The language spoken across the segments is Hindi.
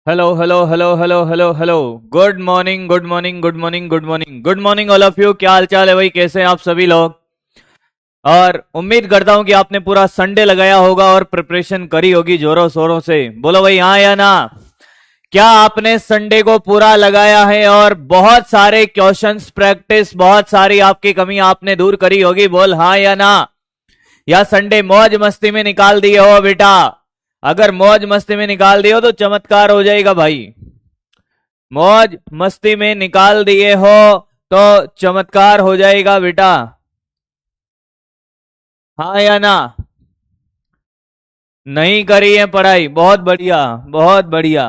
Hello hello hello hello hello hello. Good morning good morning good morning good morning good morning all of you. क्या हाल चाल है भाई, कैसे हैं आप सभी लोग? और उम्मीद करता हूं कि आपने पूरा संडे लगाया होगा और प्रिपरेशन करी होगी जोरों शोरों से। बोलो भाई हाँ या ना। क्या आपने संडे को पूरा लगाया है और बहुत सारे क्वेश्चंस प्रैक्टिस, बहुत सारी आपकी कमी आपने दूर करी होगी? बोल हाँ या ना। या संडे मौज मस्ती में निकाल दिए हो बेटा? अगर मौज मस्ती में निकाल दिए हो तो चमत्कार हो जाएगा भाई। मौज मस्ती में निकाल दिए हो तो चमत्कार हो जाएगा बेटा। हाँ या ना। नहीं करी है पढ़ाई? बहुत बढ़िया, बहुत बढ़िया,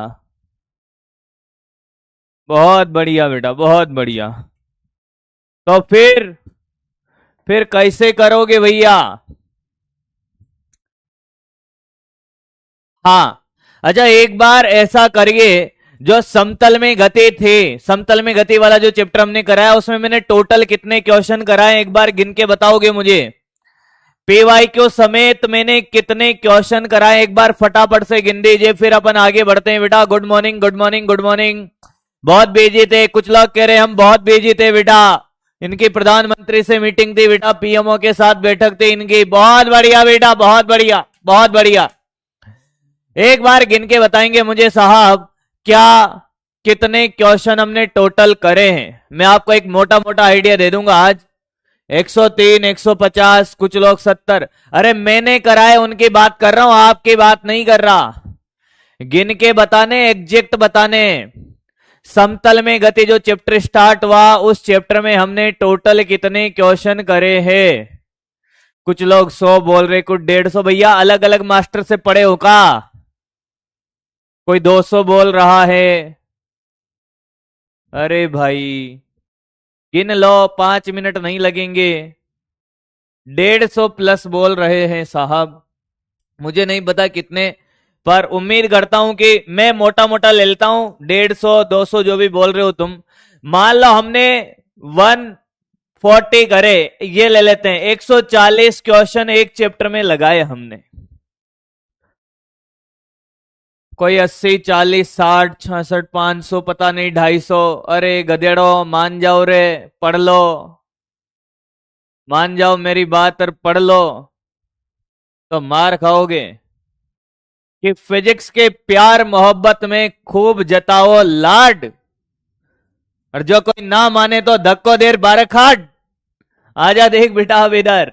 बहुत बढ़िया बेटा, बहुत बढ़िया। तो फिर कैसे करोगे भैया? हाँ, अच्छा एक बार ऐसा करिए। जो समतल में गति थी, समतल में गति वाला जो चैप्टर हमने कराया उसमें मैंने टोटल कितने क्वेश्चन कराए एक बार गिन के बताओगे मुझे? पीवाईक्यू समेत मैंने कितने क्वेश्चन कराए एक बार फटाफट से गिन दीजिए, फिर अपन आगे बढ़ते हैं बेटा। Good morning good morning good morning. बहुत बिजी थे, कुछ लोग कह रहे हैं हम बहुत बिजी थे बेटा। इनकी प्रधानमंत्री से मीटिंग थी बेटा, पीएमओ के साथ बैठक थी इनकी। बहुत बढ़िया बेटा, बहुत बढ़िया, बहुत बढ़िया। एक बार गिन के बताएंगे मुझे साहब, क्या कितने क्वेश्चन हमने टोटल करे हैं? मैं आपको एक मोटा मोटा आइडिया दे दूंगा आज। 103, 150, कुछ लोग 70। अरे मैंने कराए उनकी बात कर रहा हूं, आपकी बात नहीं कर रहा। गिन के बताने, एग्जैक्ट बताने। समतल में गति जो चैप्टर स्टार्ट हुआ उस चैप्टर में हमने टोटल कितने क्वेश्चन करे हैं? कुछ लोग 100 बोल रहे, कुछ 150। भैया अलग अलग मास्टर से पढ़े हो का? कोई 200 बोल रहा है। अरे भाई गिन लो, 5 मिनट नहीं लगेंगे। 150 प्लस बोल रहे हैं साहब। मुझे नहीं पता कितने, पर उम्मीद करता हूं कि मैं मोटा मोटा ले लेता हूं। 150 200 जो भी बोल रहे हो तुम, मान लो हमने 140 करे, ये ले लेते हैं। 140 क्वेश्चन एक चैप्टर में लगाए हमने। कोई 80, 40, 60, 66, 500, पता नहीं 250। अरे गधेड़ो मान जाओ रे, पढ़ लो। मान जाओ मेरी बात और पढ़ लो, तो मार खाओगे। कि फिजिक्स के प्यार मोहब्बत में खूब जताओ लाड, और जो कोई ना माने तो धक्को देर बारह खाट। आजा देख बेटा अब इधर।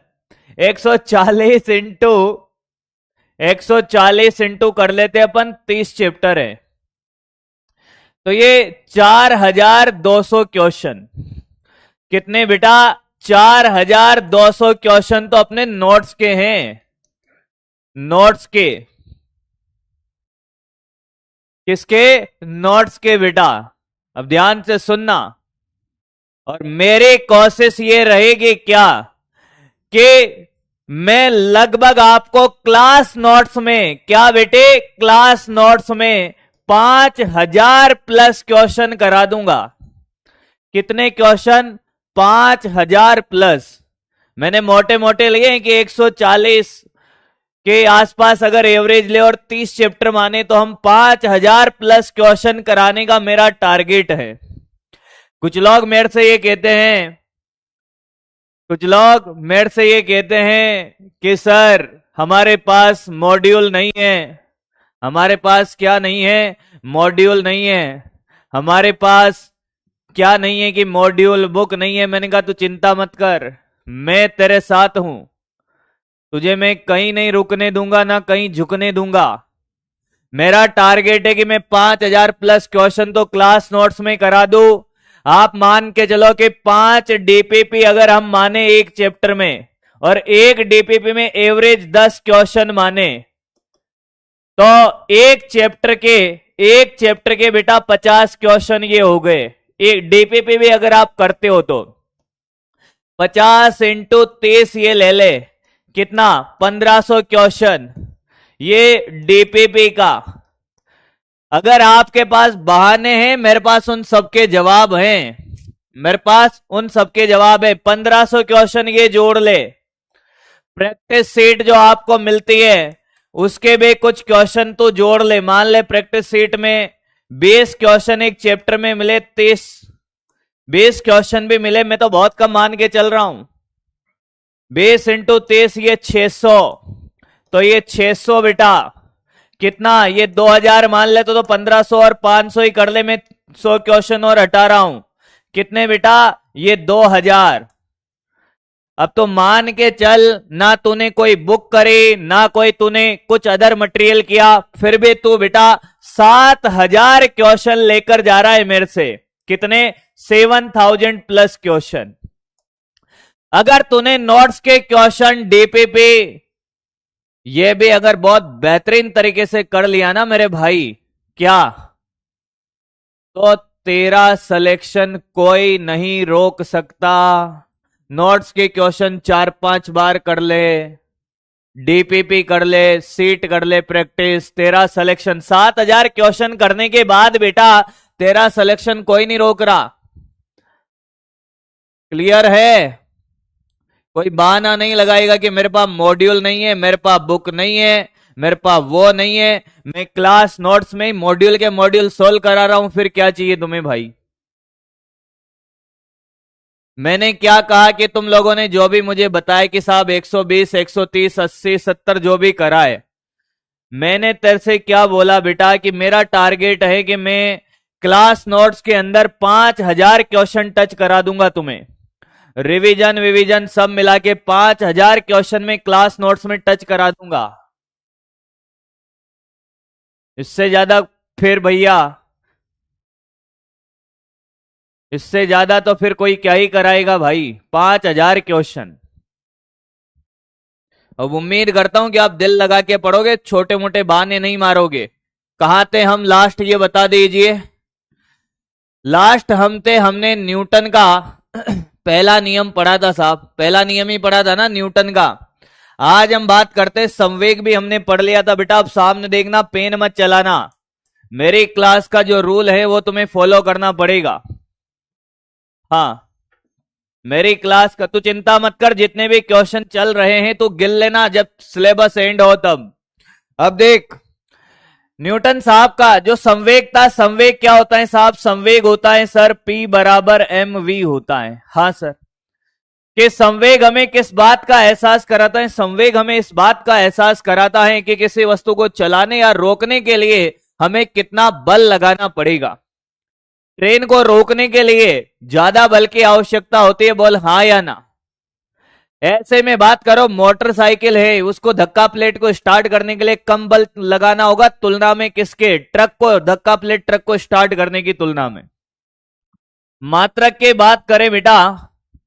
140 इंटू 140 इंटू कर लेते अपन, 30 चैप्टर है तो ये 4200 क्वेश्चन। कितने बेटा? 4200 क्वेश्चन तो अपने नोट्स के हैं। नोट्स के, किसके? नोट्स के बेटा। अब ध्यान से सुनना, और मेरी कोशिश ये रहेगी क्या कि मैं लगभग आपको क्लास नोट्स में, क्या बेटे, क्लास नोट्स में 5000 प्लस क्वेश्चन करा दूंगा। कितने क्वेश्चन? 5000 प्लस। मैंने मोटे मोटे लिए कि 140 के आसपास अगर एवरेज ले और 30 चैप्टर माने तो हम 5000 प्लस क्वेश्चन कराने का मेरा टारगेट है। कुछ लोग मेरे से ये कहते हैं, कुछ लोग मेरे से ये कहते हैं कि सर हमारे पास मॉड्यूल नहीं है। हमारे पास क्या नहीं है? मॉड्यूल नहीं है। हमारे पास क्या नहीं है कि मॉड्यूल बुक नहीं है। मैंने कहा तू चिंता मत कर, मैं तेरे साथ हूं। तुझे मैं कहीं नहीं रुकने दूंगा, ना कहीं झुकने दूंगा। मेरा टारगेट है कि मैं 5000 प्लस क्वेश्चन तो क्लास नोट्स में करा दूं। आप मान के चलो कि 5 डीपीपी अगर हम माने एक चैप्टर में, और एक डीपीपी में एवरेज 10 क्वेश्चन माने, तो एक चैप्टर के बेटा 50 क्वेश्चन ये हो गए। एक डीपीपी भी अगर आप करते हो तो 50 इंटू 30 ये ले ले, कितना? 1500 क्वेश्चन ये डीपीपी का। अगर आपके पास बहाने हैं, मेरे पास उन सबके जवाब हैं। मेरे पास उन सबके जवाब है। 1500 क्वेश्चन ये जोड़ ले। प्रैक्टिस सीट जो आपको मिलती है उसके भी कुछ क्वेश्चन तो जोड़ ले। मान ले प्रैक्टिस सीट में 20 क्वेश्चन एक चैप्टर में मिले, 20 क्वेश्चन भी मिले, मैं तो बहुत कम मान के चल रहा हूं। 20 इंटू 30 ये 600, तो ये 600 बेटा कितना, ये 2000 मान ले तो 1500 और 500 ही कर ले, मैं 100 क्वेश्चन और हटा रहा हूं, कितने बेटा, ये 2000। अब तो मान के चल, ना तूने कोई बुक करी, ना कोई तूने कुछ अदर मटेरियल किया, फिर भी तू बेटा 7000 क्वेश्चन लेकर जा रहा है मेरे से। कितने, 7000 प्लस क्वेश्चन। अगर तूने नोट्स के क्वेश्चन डीपीपी ये भी अगर बहुत बेहतरीन तरीके से कर लिया ना मेरे भाई, क्या, तो तेरा सिलेक्शन कोई नहीं रोक सकता। नोट्स के क्वेश्चन 4-5 बार कर ले, डीपीपी कर ले, सीट कर ले प्रैक्टिस, तेरा सिलेक्शन 7000 क्वेश्चन करने के बाद बेटा तेरा सिलेक्शन कोई नहीं रोक रहा। क्लियर है? कोई बहाना नहीं लगाएगा कि मेरे पास मॉड्यूल नहीं है, मेरे पास बुक नहीं है, मेरे पास वो नहीं है, मैं क्लास नोट्स में मॉड्यूल के मॉड्यूल सोल्व करा रहा हूं, फिर क्या चाहिए तुम्हें भाई। मैंने क्या कहा कि तुम लोगों ने जो भी मुझे बताया कि साहब 120, 130, 80, 70 जो भी करा है, मैंने तेरे से क्या बोला बेटा कि मेरा टारगेट है कि मैं क्लास नोट्स के अंदर 5000 क्वेश्चन टच करा दूंगा तुम्हें, रिवीजन विवीजन सब मिला के 5000 क्वेश्चन में क्लास नोट्स में टच करा दूंगा। इससे ज्यादा फिर भैया, इससे ज्यादा तो फिर कोई क्या ही कराएगा भाई, 5000 क्वेश्चन। अब उम्मीद करता हूं कि आप दिल लगा के पढ़ोगे, छोटे मोटे बहाने नहीं मारोगे। कहां थे हम लास्ट, ये बता दीजिए। लास्ट हमने न्यूटन का पहला नियम पढ़ा था साहब, पहला नियम ही पढ़ा था ना न्यूटन का। आज हम बात करते, संवेग भी हमने पढ़ लिया था बेटा। अब सामने देखना, पेन मत चलाना, मेरी क्लास का जो रूल है वो तुम्हें फॉलो करना पड़ेगा। हाँ, मेरी क्लास का तू चिंता मत कर, जितने भी क्वेश्चन चल रहे हैं तू गिन लेना जब सिलेबस एंड हो तब। अब देख, न्यूटन साहब का जो संवेग था, संवेग क्या होता है साहब, संवेग होता है सर P बराबर mv होता है। हाँ सर, कि संवेग हमें किस बात का एहसास कराता है, संवेग हमें इस बात का एहसास कराता है कि किसी वस्तु को चलाने या रोकने के लिए हमें कितना बल लगाना पड़ेगा। ट्रेन को रोकने के लिए ज्यादा बल की आवश्यकता होती है, बोल हाँ या ना। ऐसे में बात करो, मोटरसाइकिल है, उसको धक्का प्लेट को स्टार्ट करने के लिए कम बल लगाना होगा तुलना में किसके, ट्रक को, धक्का प्लेट ट्रक को स्टार्ट करने की तुलना में। मात्रक की बात करें बेटा,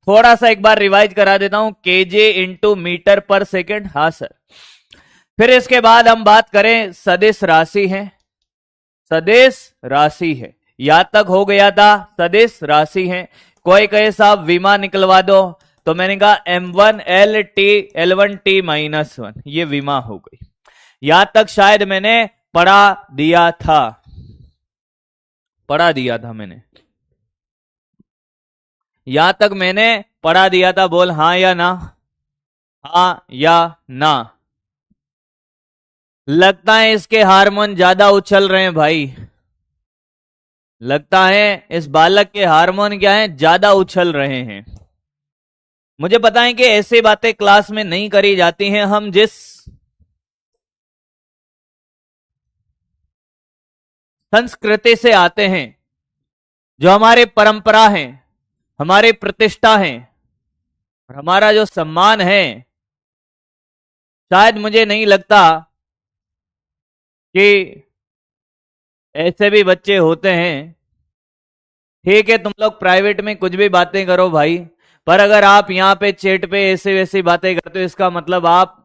थोड़ा सा एक बार रिवाइज करा देता हूं, केजे इंटू मीटर पर सेकेंड। हाँ सर। फिर इसके बाद हम बात करें, सदिश राशि है, सदिश राशि है, यहां तक हो गया था, सदिश राशि है। कोई कहे साहब विमा निकलवा दो, तो मैंने कहा m1 LT L1T -1, ये विमा हो गई। यहां तक शायद मैंने पढ़ा दिया था, पढ़ा दिया था मैंने, यहां तक मैंने पढ़ा दिया था, बोल हाँ या ना, हाँ या ना। लगता है इसके हार्मोन ज्यादा उछल रहे हैं भाई, लगता है इस बालक के हार्मोन क्या है, ज्यादा उछल रहे हैं। मुझे पता है कि ऐसी बातें क्लास में नहीं करी जाती हैं। हम जिस संस्कृति से आते हैं, जो हमारे परंपरा है, हमारी प्रतिष्ठा है, और हमारा जो सम्मान है, शायद मुझे नहीं लगता कि ऐसे भी बच्चे होते हैं। ठीक है, तुम लोग प्राइवेट में कुछ भी बातें करो भाई, पर अगर आप यहाँ पे चैट पे ऐसे वैसी बातें करते हो, इसका मतलब आप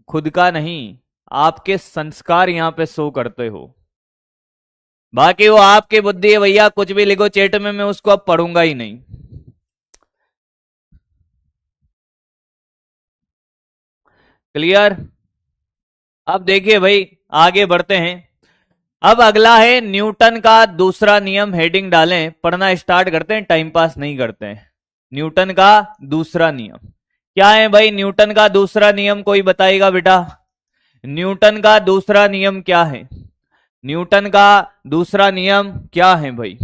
खुद का नहीं, आपके संस्कार यहाँ पे शो करते हो। बाकी वो आपकी बुद्धि है भैया, कुछ भी लिखो चैट में, मैं उसको अब पढ़ूंगा ही नहीं। क्लियर? अब देखिए भाई, आगे बढ़ते हैं। अब अगला है न्यूटन का दूसरा नियम, हेडिंग डालें, पढ़ना स्टार्ट करते हैं, टाइम पास नहीं करते हैं। न्यूटन का दूसरा नियम क्या है भाई? न्यूटन का दूसरा नियम कोई बताएगा बेटा? न्यूटन का दूसरा नियम क्या है? न्यूटन का दूसरा नियम क्या है भाई?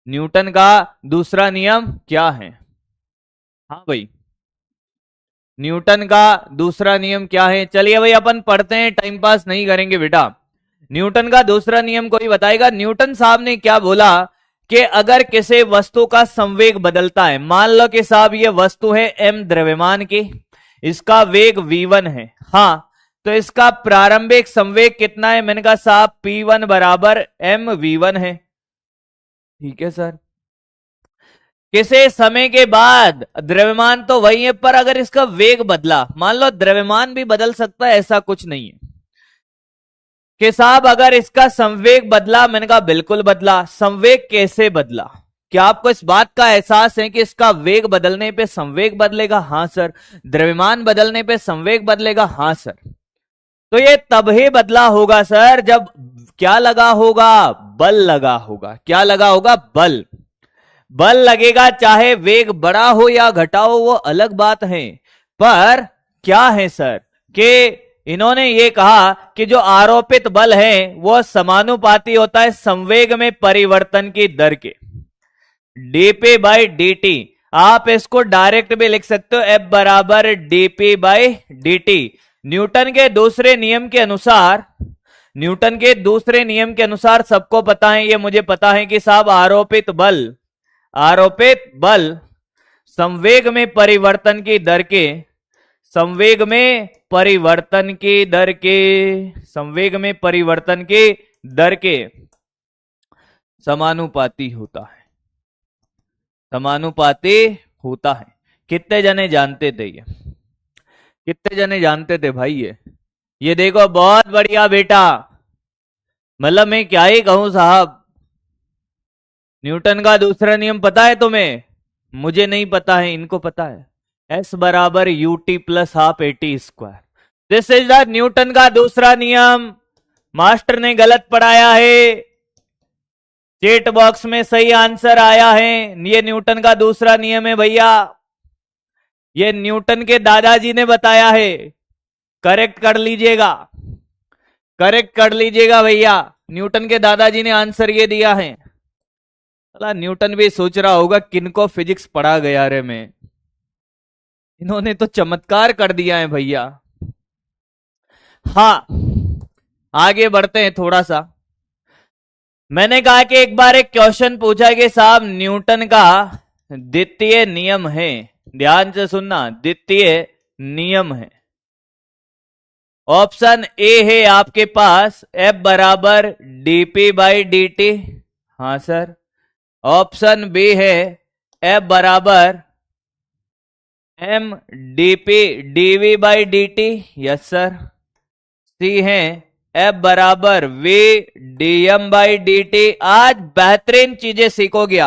न्यूटन का दूसरा नियम क्या है? हाँ भाई, न्यूटन का दूसरा नियम क्या है? चलिए भाई अपन पढ़ते हैं, टाइम पास नहीं करेंगे बेटा। न्यूटन का दूसरा नियम कोई बताएगा? न्यूटन साहब ने क्या बोला कि अगर किसी वस्तु का संवेग बदलता है, मान लो कि साहब ये वस्तु है m द्रव्यमान की, इसका वेग v1 है, हाँ, तो इसका प्रारंभिक संवेग कितना है? मैंने कहा साहब p1 बराबर mv1 है। ठीक है सर। किसी समय के बाद द्रव्यमान तो वही है, पर अगर इसका वेग बदला, मान लो द्रव्यमान भी बदल सकता है, ऐसा कुछ नहीं है कि साहब अगर इसका संवेग बदला, मैंने कहा बिल्कुल बदला। संवेग कैसे बदला? क्या आपको इस बात का एहसास है कि इसका वेग बदलने पे संवेग बदलेगा? हाँ सर। द्रव्यमान बदलने पे संवेग बदलेगा? हाँ सर। तो ये तब ही बदला होगा सर जब क्या लगा होगा? बल लगा होगा। क्या लगा होगा? बल। बल लगेगा, चाहे वेग बड़ा हो या घटा हो, वो अलग बात है, पर क्या है सर कि इन्होंने ये कहा कि जो आरोपित बल है वो समानुपाती होता है संवेग में परिवर्तन की दर के, डीपी बाई डी। आप इसको डायरेक्ट भी लिख सकते हो, एफ बराबर डीपी बाई डी। न्यूटन के दूसरे नियम के अनुसार, न्यूटन के दूसरे नियम के अनुसार सबको पता है, ये मुझे पता है कि साहब आरोपित बल संवेग में परिवर्तन की दर के, संवेग में परिवर्तन की दर के, संवेग में परिवर्तन की दर के समानुपाती होता है, समानुपाती होता है। कितने जने जानते थे ये? कितने जने जानते थे भाई? ये देखो बहुत बढ़िया बेटा, मतलब मैं क्या ही कहूं साहब। न्यूटन का दूसरा नियम पता है तुम्हें? मुझे नहीं पता है, इनको पता है। S बराबर U T plus half eighty square. This is the Newton का दूसरा नियम। मास्टर ने गलत पढ़ाया है, चेट बॉक्स में सही आंसर आया है। ये न्यूटन का दूसरा नियम है भैया, ये न्यूटन के दादाजी ने बताया है। करेक्ट कर लीजिएगा, करेक्ट कर लीजिएगा भैया, न्यूटन के दादाजी ने आंसर ये दिया है। न्यूटन भी सोच रहा होगा किनको फिजिक्स पढ़ा गया रे मैं, इन्होंने तो चमत्कार कर दिया है भैया। हाँ, आगे बढ़ते हैं थोड़ा सा। मैंने कहा कि एक बार एक क्वेश्चन पूछा कि साहब न्यूटन का द्वितीय नियम है, ध्यान से सुनना, द्वितीय नियम है। ऑप्शन ए है आपके पास एफ बराबर डीपी बाई डी टी, हाँ सर। ऑप्शन बी है एफ बराबर M DP DV by D T, yes sir. C है एफ बराबर V DM by D T. आज बेहतरीन चीजें सीखोगे,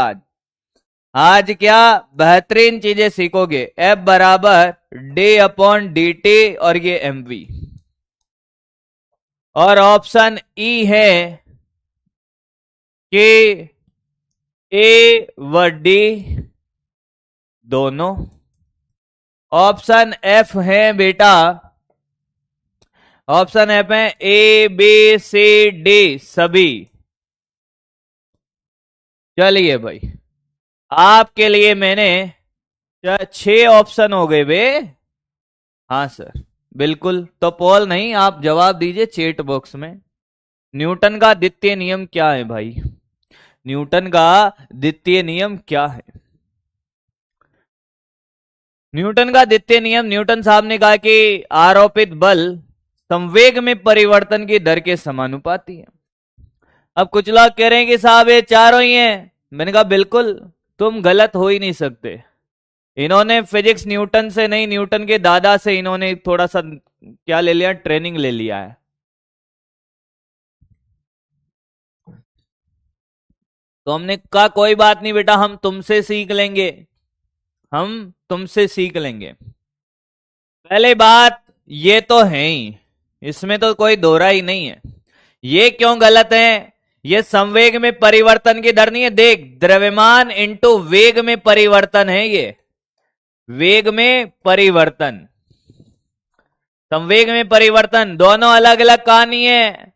आज क्या बेहतरीन चीजें सीखोगे। एफ बराबर डी अपॉन डी टी और ये एम वी। और ऑप्शन ई है कि ए व डी दोनों। ऑप्शन एफ है बेटा, ऑप्शन एफ है ए बी सी डी सभी। चलिए भाई, आपके लिए मैंने 6 ऑप्शन हो गए बे। हाँ सर बिल्कुल, तो पोल नहीं, आप जवाब दीजिए चैट बॉक्स में। न्यूटन का द्वितीय नियम क्या है भाई? न्यूटन का द्वितीय नियम क्या है? न्यूटन का द्वितीय नियम, न्यूटन साहब ने कहा कि आरोपित बल संवेग में परिवर्तन की दर के समानुपाती है। अब कुछ लोग कह रहे हैं कि साहब ये चारों ही हैं। मैंने कहा बिल्कुल, तुम गलत हो ही नहीं सकते। इन्होंने फिजिक्स न्यूटन से नहीं, न्यूटन के दादा से इन्होंने थोड़ा सा क्या ले लिया, ट्रेनिंग ले लिया है। तो हमने कहा कोई बात नहीं बेटा, हम तुमसे सीख लेंगे, हम तुमसे सीख लेंगे। पहले बात ये तो है ही, इसमें तो कोई दोहरा ही नहीं है। ये क्यों गलत है? ये संवेग में परिवर्तन की दर नहीं है। देख, द्रव्यमान इंटू वेग में परिवर्तन है, ये वेग में परिवर्तन, संवेग में परिवर्तन, दोनों अलग अलग कहानी है।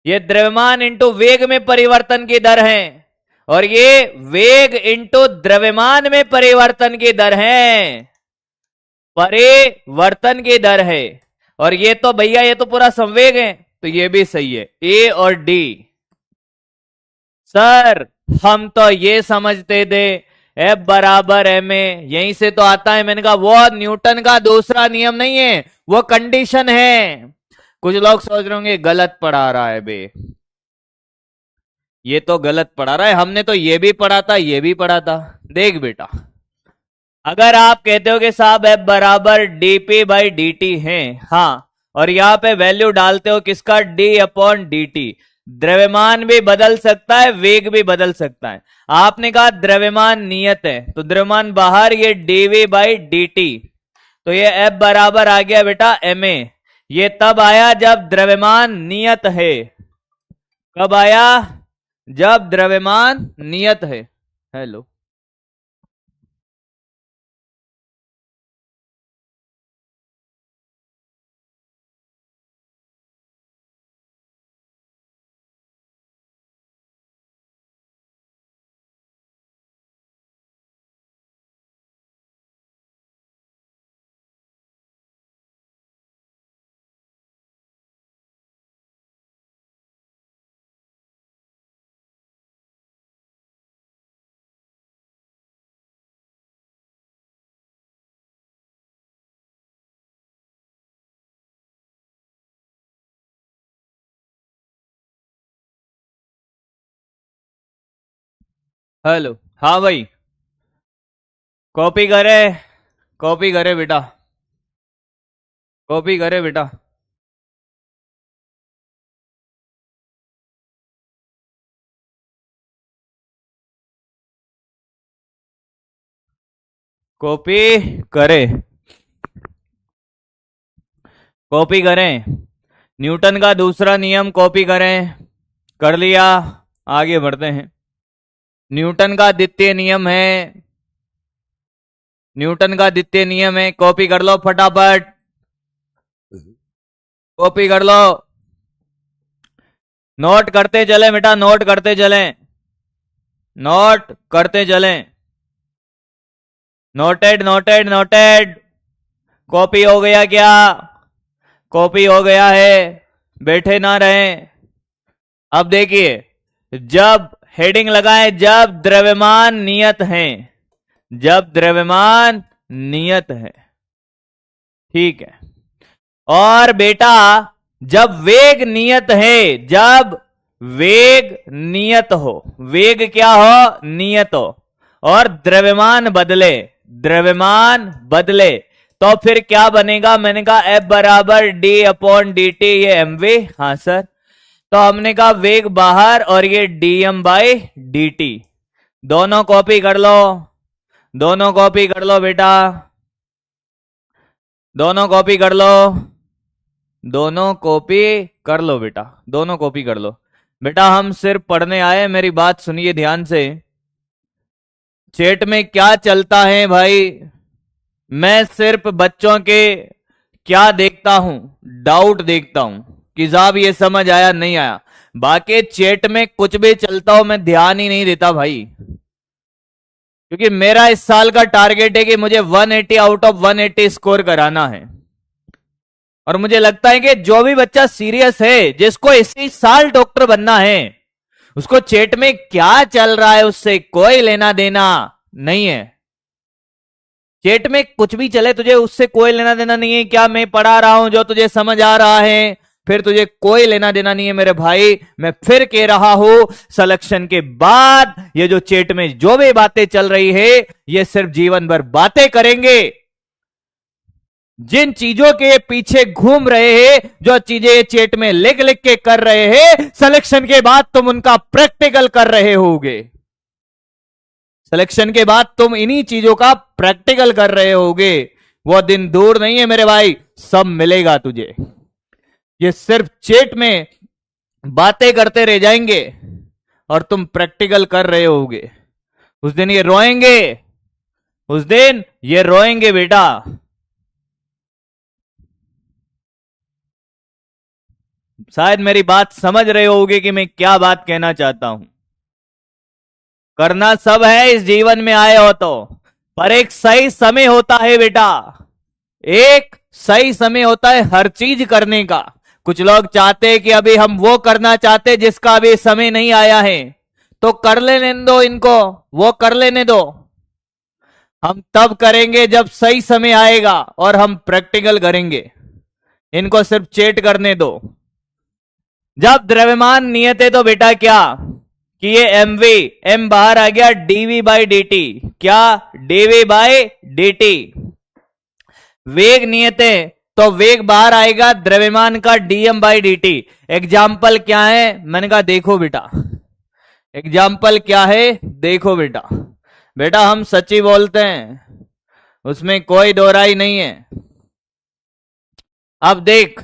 ये द्रव्यमान इंटू वेग में परिवर्तन की दर है, और ये वेग इंटू द्रव्यमान में परिवर्तन की दर है, परिवर्तन की दर है। और ये तो भैया ये तो पूरा संवेग है, तो ये भी सही है, ए और डी। सर हम तो ये समझते थे एफ बराबर एम ए, यहीं से तो आता है। मैंने कहा वो न्यूटन का दूसरा नियम नहीं है, वो कंडीशन है। कुछ लोग सोच रहे होंगे गलत पढ़ा रहा है बे, ये तो गलत पढ़ा रहा है, हमने तो ये भी पढ़ा था ये भी पढ़ा था। देख बेटा, अगर आप कहते हो कि साहब एफ बराबर डीपी बाई डी टी है, हाँ, और यहां पे वैल्यू डालते हो किसका, डी अपॉन डी टी, द्रव्यमान भी बदल सकता है वेग भी बदल सकता है। आपने कहा द्रव्यमान नियत है, तो द्रव्यमान बाहर, ये डीवी बाई डी टी, तो ये एफ बराबर आ गया बेटा एम ए। ये तब आया जब द्रव्यमान नियत है। कब आया, जब द्रव्यमान नियत है। हेलो, हेलो, हाँ भाई, कॉपी करे, कॉपी करे बेटा, कॉपी करे बेटा। कॉपी करे, कॉपी करें, न्यूटन का दूसरा नियम कॉपी करें। कर लिया, आगे बढ़ते हैं। न्यूटन का द्वितीय नियम है, न्यूटन का द्वितीय नियम है, कॉपी कर लो फटाफट, कॉपी कर लो, नोट करते चले बेटा, नोट करते चले, नोट करते चले, नोटेड नोटेड नोटेड। कॉपी हो गया क्या, कॉपी हो गया है, बैठे ना रहे। अब देखिए, जब हेडिंग लगाए, जब द्रव्यमान नियत है, जब द्रव्यमान नियत है, ठीक है। और बेटा जब वेग नियत है, जब वेग नियत हो, वेग क्या हो, नियत हो, और द्रव्यमान बदले, द्रव्यमान बदले, तो फिर क्या बनेगा। मैंने कहा एफ बराबर डी अपॉन डी टी, ये एम वी, हाँ सर। तो हमने कहा वेग बाहर और ये डीएम बाई डी टी, दोनों कॉपी कर लो, दोनों कॉपी कर लो बेटा, दोनों कॉपी कर लो, दोनों कॉपी कर लो बेटा, दोनों कॉपी कर लो। बेटा हम सिर्फ पढ़ने आए, मेरी बात सुनिए ध्यान से। चैट में क्या चलता है भाई, मैं सिर्फ बच्चों के क्या देखता हूं, डाउट देखता हूं कि साहब ये समझ आया नहीं आया। बाकी चैट में कुछ भी चलता हो मैं ध्यान ही नहीं देता भाई, क्योंकि मेरा इस साल का टारगेट है कि मुझे 180 आउट ऑफ 180 स्कोर कराना है। और मुझे लगता है कि जो भी बच्चा सीरियस है, जिसको इसी साल डॉक्टर बनना है, उसको चैट में क्या चल रहा है उससे कोई लेना देना नहीं है। चैट में कुछ भी चले, तुझे उससे कोई लेना देना नहीं है। क्या मैं पढ़ा रहा हूं जो तुझे समझ आ रहा है, फिर तुझे कोई लेना देना नहीं है मेरे भाई। मैं फिर कह रहा हूं, सिलेक्शन के बाद ये जो चैट में जो भी बातें चल रही है, ये सिर्फ जीवन भर बातें करेंगे। जिन चीजों के पीछे घूम रहे हैं, जो चीजें चैट में लिख लिख के कर रहे हैं, सिलेक्शन के बाद तुम उनका प्रैक्टिकल कर रहे होगे। सिलेक्शन के बाद तुम इन्हीं चीजों का प्रैक्टिकल कर रहे होगे। वो दिन दूर नहीं है मेरे भाई, सब मिलेगा तुझे। ये सिर्फ चैट में बातें करते रह जाएंगे और तुम प्रैक्टिकल कर रहे होगे। उस दिन ये रोएंगे, उस दिन ये रोएंगे बेटा। शायद मेरी बात समझ रहे होगे कि मैं क्या बात कहना चाहता हूं। करना सब है इस जीवन में आए हो तो, पर एक सही समय होता है बेटा। एक सही समय होता है हर चीज करने का। कुछ लोग चाहते हैं कि अभी हम वो करना चाहते हैं जिसका अभी समय नहीं आया है, तो कर लेने दो इनको, वो कर लेने दो। हम तब करेंगे जब सही समय आएगा और हम प्रैक्टिकल करेंगे। इनको सिर्फ चेट करने दो। जब द्रव्यमान नियत है तो बेटा क्या कि ये एमवी, एम बाहर आ गया, डीवी बाई डी, क्या डीवी बाई डी। वेग नियत है तो वेग बाहर आएगा द्रव्यमान का डीएम बाई डी। एग्जाम्पल क्या है, मैंने कहा देखो बेटा, एग्जाम्पल क्या है देखो बेटा। बेटा हम सच्ची बोलते हैं, उसमें कोई दोहराई नहीं है। अब देख,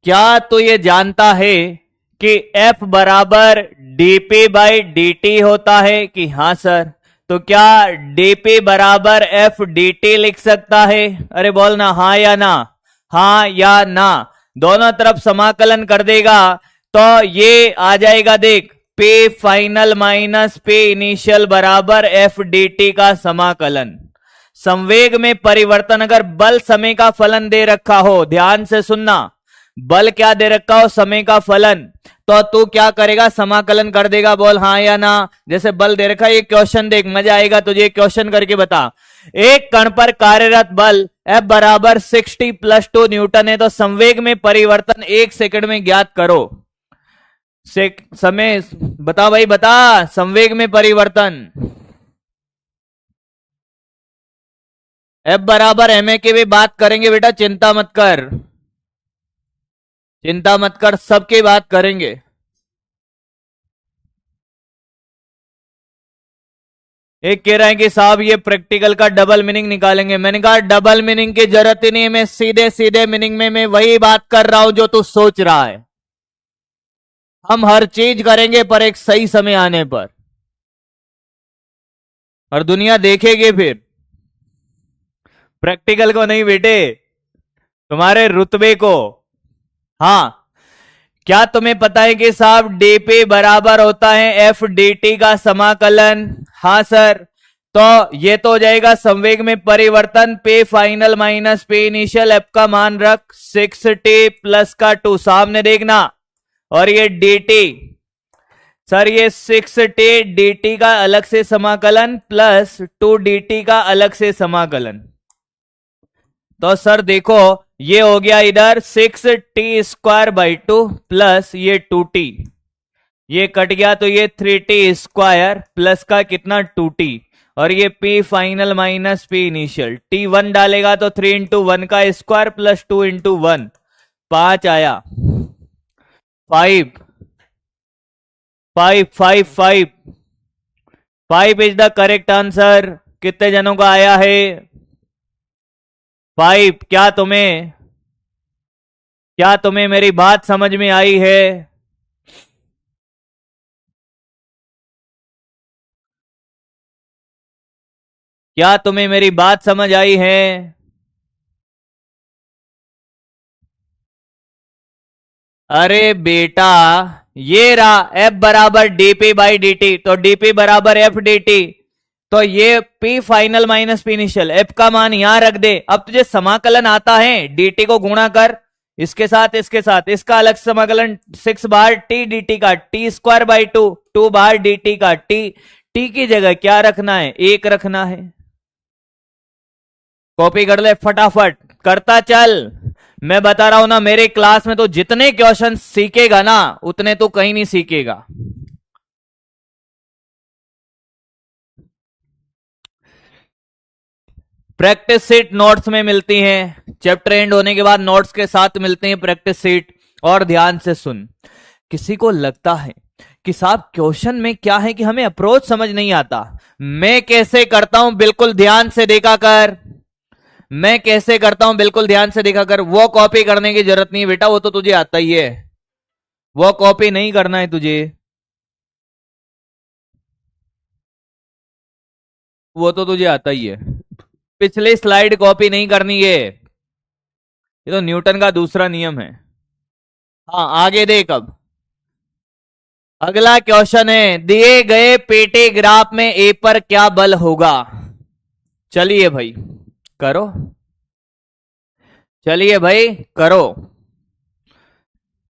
क्या तू ये जानता है कि F बराबर dp बाई dt होता है कि हाँ सर? तो क्या dp बराबर f dt लिख सकता है? अरे बोल ना, हाँ या ना, हाँ या ना। दोनों तरफ समाकलन कर देगा तो ये आ जाएगा, देख, p final minus p initial बराबर f dt का समाकलन। संवेग में परिवर्तन अगर बल समय का फलन दे रखा हो, ध्यान से सुनना, बल क्या दे रखा हो, समय का फलन, तो तू क्या करेगा, समाकलन कर देगा। बोल हाँ या ना। जैसे बल दे रखा है, ये क्वेश्चन देख, मजा आएगा तुझे, क्वेश्चन करके बता। एक कण पर कार्यरत बल F बराबर 60 + 2 न्यूटन है, तो संवेग में परिवर्तन 1 सेकंड में ज्ञात करो। समय बता भाई, बता, संवेग में परिवर्तन F बराबर ma की भी बात करेंगे बेटा, चिंता मत कर, चिंता मत कर, सबकी बात करेंगे। एक कह रहे हैं कि साहब ये प्रैक्टिकल का डबल मीनिंग निकालेंगे। मैंने कहा डबल मीनिंग की जरूरत ही नहीं है, मैं सीधे सीधे मीनिंग में मैं वही बात कर रहा हूं जो तू सोच रहा है। हम हर चीज करेंगे पर एक सही समय आने पर, और दुनिया देखेगी फिर। प्रैक्टिकल को नहीं बेटे, तुम्हारे रुतबे को। हाँ, क्या तुम्हें पता है कि साहब डीपी बराबर होता है एफ डी का समाकलन? हाँ सर। तो ये तो हो जाएगा संवेग में परिवर्तन पे फाइनल माइनस पे इनिशियल, एफ का मान रख 6t प्लस का 2 सामने देखना, और ये dt, सर ये 6t dt का अलग से समाकलन प्लस 2 dt का अलग से समाकलन। तो सर देखो, ये हो गया इधर 6t² प्लस ये 2t, ये कट गया तो ये 3t² प्लस का कितना 2t, और ये p final minus p initial, t1 डालेगा तो 3 × 1 का स्क्वायर प्लस 2 × 1, 5 आया, 5 5 5 5 5 इज द करेक्ट आंसर। कितने जनों का आया है 5? क्या तुम्हें मेरी बात समझ में आई है? क्या तुम्हें मेरी बात समझ आई है? अरे बेटा, ये रहा F बराबर dp बाई dt, तो dp बराबर f dt, तो ये p final minus p initial, f का मान यहां रख दे। अब तुझे समाकलन आता है, dt को गुणा कर इसके साथ, इसके साथ, इसका अलग समाकलन 6 बार t dt का t² बाई 2, 2 बार dt का t की जगह क्या रखना है, 1 रखना है। कॉपी कर ले फटाफट, करता चल। मैं बता रहा हूं ना, मेरे क्लास में तो जितने क्वेश्चन सीखेगा ना उतने तो कहीं नहीं सीखेगा। प्रैक्टिस सीट नोट्स में मिलती हैं, चैप्टर एंड होने के बाद नोट्स के साथ मिलती हैं प्रैक्टिस सीट। और ध्यान से सुन, किसी को लगता है कि साहब क्वेश्चन में क्या है कि हमें अप्रोच समझ नहीं आता, मैं कैसे करता हूं बिल्कुल ध्यान से देखा कर, मैं कैसे करता हूं बिल्कुल ध्यान से देखा कर। वो कॉपी करने की जरूरत नहीं है बेटा, वो तो तुझे आता ही है, वो कॉपी नहीं करना है तुझे, वो तो तुझे आता ही है। पिछली स्लाइड कॉपी नहीं करनी है, ये तो न्यूटन का दूसरा नियम है। हाँ आगे देख अब। अगला क्वेश्चन है, दिए गए पेटे ग्राफ में ए पर क्या बल होगा। चलिए भाई करो, चलिए भाई करो,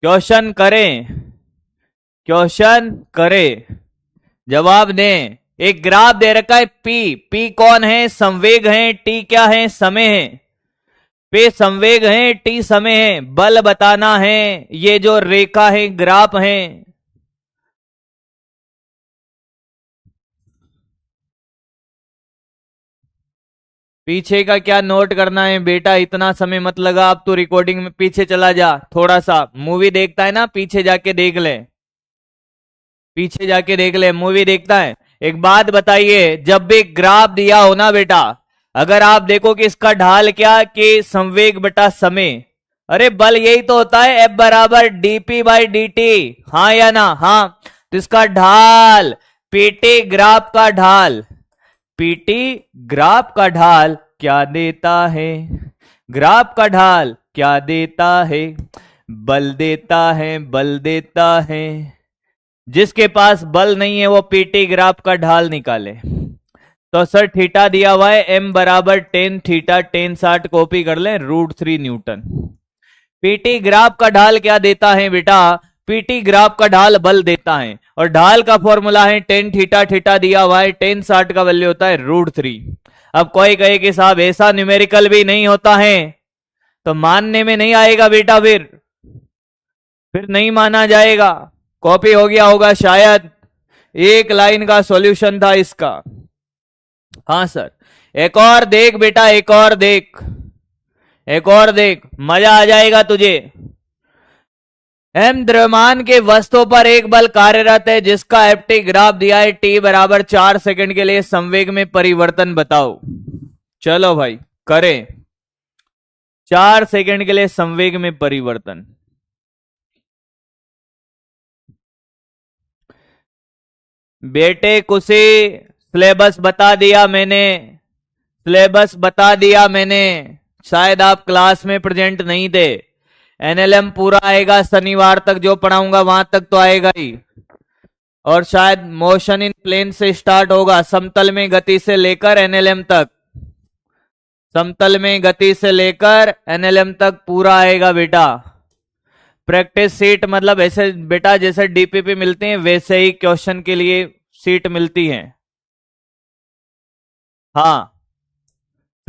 क्वेश्चन करें, क्वेश्चन करें, जवाब दें। एक ग्राफ दे रखा है पी, पी कौन है, संवेग है, टी क्या है, समय है। पे संवेग है, टी समय है, बल बताना है, ये जो रेखा है ग्राफ है। पीछे का क्या नोट करना है बेटा, इतना समय मत लगा, अब तो रिकॉर्डिंग में पीछे चला जा, थोड़ा सा मूवी देखता है ना, पीछे जाके देख ले, पीछे जाके देख ले, मूवी देखता है। एक बात बताइए, जब भी ग्राफ दिया हो ना बेटा, अगर आप देखो कि इसका ढाल क्या, कि संवेग बटा समय, अरे बल यही तो होता है, F बराबर dp बाई dt, हाँ या ना, हाँ। तो इसका ढाल, पीटी ग्राफ का ढाल, पीटी ग्राफ का ढाल क्या देता है, ग्राफ का ढाल क्या देता है, बल देता है, बल देता है। जिसके पास बल नहीं है वो पीटी ग्राफ का ढाल निकाले। तो सर थीटा दिया हुआ है, एम बराबर टेन थीटा, टेन 60 कॉपी कर लें, √3 न्यूटन। पीटी ग्राफ का ढाल क्या देता है बेटा, पीटी ग्राफ का ढाल बल देता है, और ढाल का फॉर्मूला है टेन थीटा, थीटा दिया हुआ है, टेन 60 का वैल्यू होता है √3। अब कोई कहे कि साहब ऐसा न्यूमेरिकल भी नहीं होता है, तो मानने में नहीं आएगा बेटा, फिर नहीं माना जाएगा। कॉपी हो गया होगा शायद, एक लाइन का सॉल्यूशन था इसका। हाँ सर, एक और देख बेटा, एक और देख, एक और देख, मजा आ जाएगा तुझे। एम द्रव्यमान के वस्तु पर एक बल कार्यरत है जिसका एफटी ग्राफ दिया है, टी बराबर 4 सेकंड के लिए संवेग में परिवर्तन बताओ। चलो भाई करें, 4 सेकंड के लिए संवेग में परिवर्तन। बेटे कुशी, सिलेबस बता दिया मैंने, सिलेबस बता दिया मैंने, शायद आप क्लास में प्रेजेंट नहीं थे। एनएलएम पूरा आएगा शनिवार तक, जो पढ़ाऊंगा वहां तक तो आएगा ही, और शायद मोशन इन प्लेन से स्टार्ट होगा, समतल में गति से लेकर एनएलएम तक, समतल में गति से लेकर एनएलएम तक पूरा आएगा बेटा। प्रैक्टिस सीट मतलब ऐसे बेटा, जैसे डीपीपी मिलते हैं वैसे ही क्वेश्चन के लिए सीट मिलती है। हाँ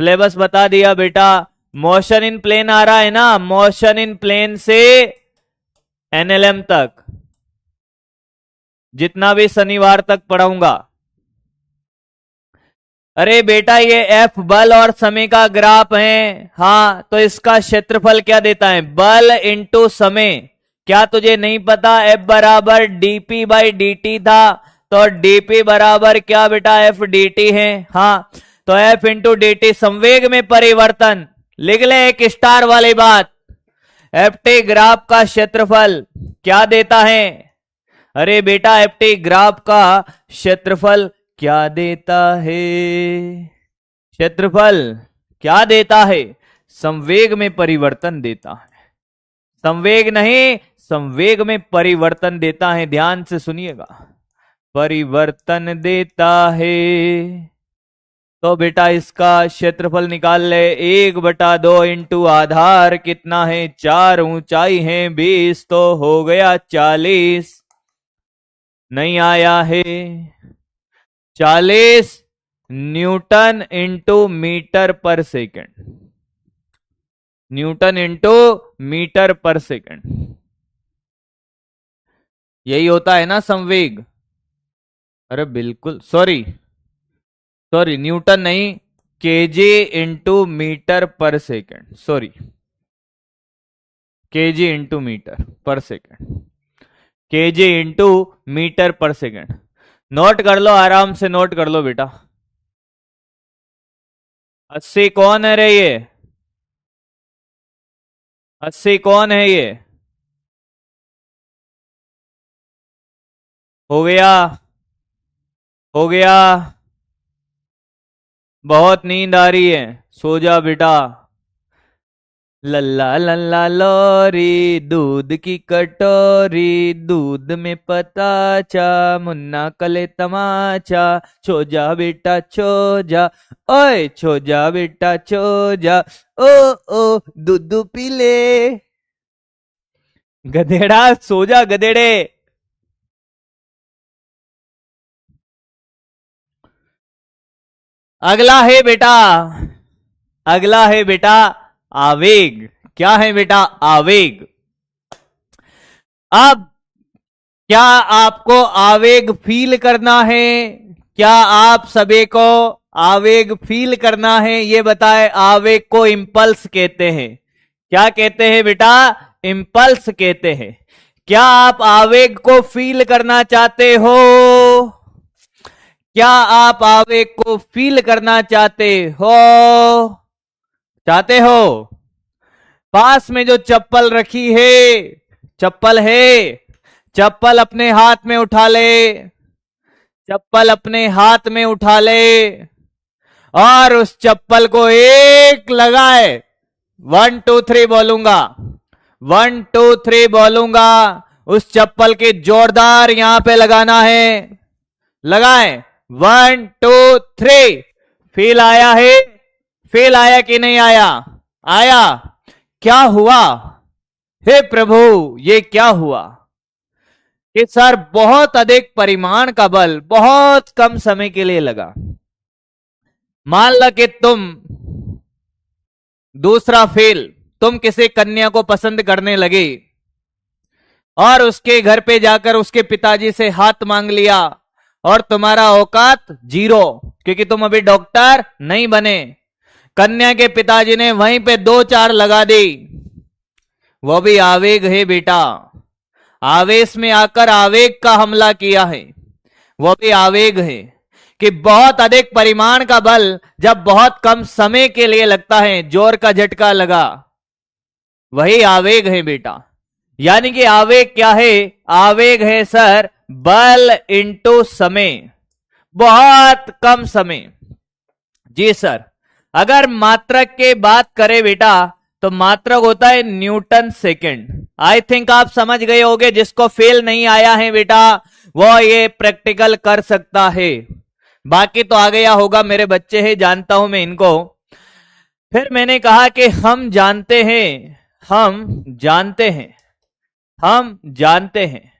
सिलेबस बता दिया बेटा, मोशन इन प्लेन आ रहा है ना, मोशन इन प्लेन से एनएलएम तक, जितना भी शनिवार तक पढ़ाऊंगा। अरे बेटा ये एफ बल और समय का ग्राफ है, हाँ तो इसका क्षेत्रफल क्या देता है, बल इंटू समय। क्या तुझे नहीं पता एफ बराबर डीपी बाई dt था, तो डीपी बराबर क्या बेटा, एफ dt है, हाँ। तो एफ इंटू dt, संवेग में परिवर्तन, लिख ले एक स्टार वाली बात, एफ टी ग्राफ का क्षेत्रफल क्या देता है। अरे बेटा एफ टी ग्राफ का क्षेत्रफल क्या देता है, क्षेत्रफल क्या देता है, संवेग में परिवर्तन देता है, संवेग नहीं, संवेग में परिवर्तन देता है, ध्यान से सुनिएगा, परिवर्तन देता है। तो बेटा इसका क्षेत्रफल निकाल ले, 1/2 इंटू आधार कितना है 4, ऊंचाई है 20, तो हो गया 40, नहीं आया है, 40 न्यूटन इंटू मीटर पर सेकंड, न्यूटन इंटू मीटर पर सेकंड, यही होता है ना संवेग। अरे बिल्कुल, सॉरी सॉरी, न्यूटन नहीं, केजी इंटू मीटर पर second, sorry, KG into metre पर सेकंड, केजी इंटू मीटर पर सेकंड। नोट कर लो, आराम से नोट कर लो बेटा। 80 कौन है रे ये, 80 कौन है ये, हो गया, हो गया, बहुत नींद आ रही है, सो जा बेटा। लल्ला लल्ला लोरी, दूध की कटोरी, दूध में पताचा, मुन्ना कले तमाचा, छो जा बेटा छो जा, ओए छो जा बेटा छो जा, ओ ओ दूध पी ले। गधेड़ा सो जा गधेड़े। अगला है बेटा, अगला है बेटा आवेग। क्या है बेटा? आवेग। अब क्या आपको आवेग फील करना है? क्या आप सभी को आवेग फील करना है? ये बताए। आवेग को इंपल्स कहते हैं। क्या कहते हैं बेटा? इंपल्स कहते हैं। क्या आप आवेग को फील करना चाहते हो? क्या आप आवेग को फील करना चाहते हो? चाहते हो? पास में जो चप्पल रखी है, चप्पल है, चप्पल अपने हाथ में उठा ले, चप्पल अपने हाथ में उठा ले और उस चप्पल को एक लगाए। 1 2 3 बोलूंगा, 1 2 3 बोलूंगा, उस चप्पल के जोरदार यहां पे लगाना है। लगाए। 1 2 3। फील आया है? फील आया कि नहीं आया? आया। क्या हुआ? हे प्रभु, ये क्या हुआ कि सर बहुत अधिक परिमाण का बल बहुत कम समय के लिए लगा। मान लो कि तुम दूसरा फेल, तुम किसी कन्या को पसंद करने लगे और उसके घर पे जाकर उसके पिताजी से हाथ मांग लिया और तुम्हारा औकात 0, क्योंकि तुम अभी डॉक्टर नहीं बने। कन्या के पिताजी ने वहीं पे 2 4 लगा दी। वो भी आवेग है बेटा। आवेश में आकर आवेग का हमला किया है। वो भी आवेग है कि बहुत अधिक परिमाण का बल जब बहुत कम समय के लिए लगता है, जोर का झटका लगा, वही आवेग है बेटा। यानी कि आवेग क्या है? आवेग है सर बल इंटू समय, बहुत कम समय। जी सर। अगर मात्रक की बात करें बेटा तो मात्रक होता है न्यूटन सेकंड। आई थिंक आप समझ गए होंगे। जिसको फेल नहीं आया है बेटा वो ये प्रैक्टिकल कर सकता है। बाकी तो आ गया होगा, मेरे बच्चे हैं, जानता हूं मैं इनको। फिर मैंने कहा कि हम जानते हैं, हम जानते हैं, हम जानते हैं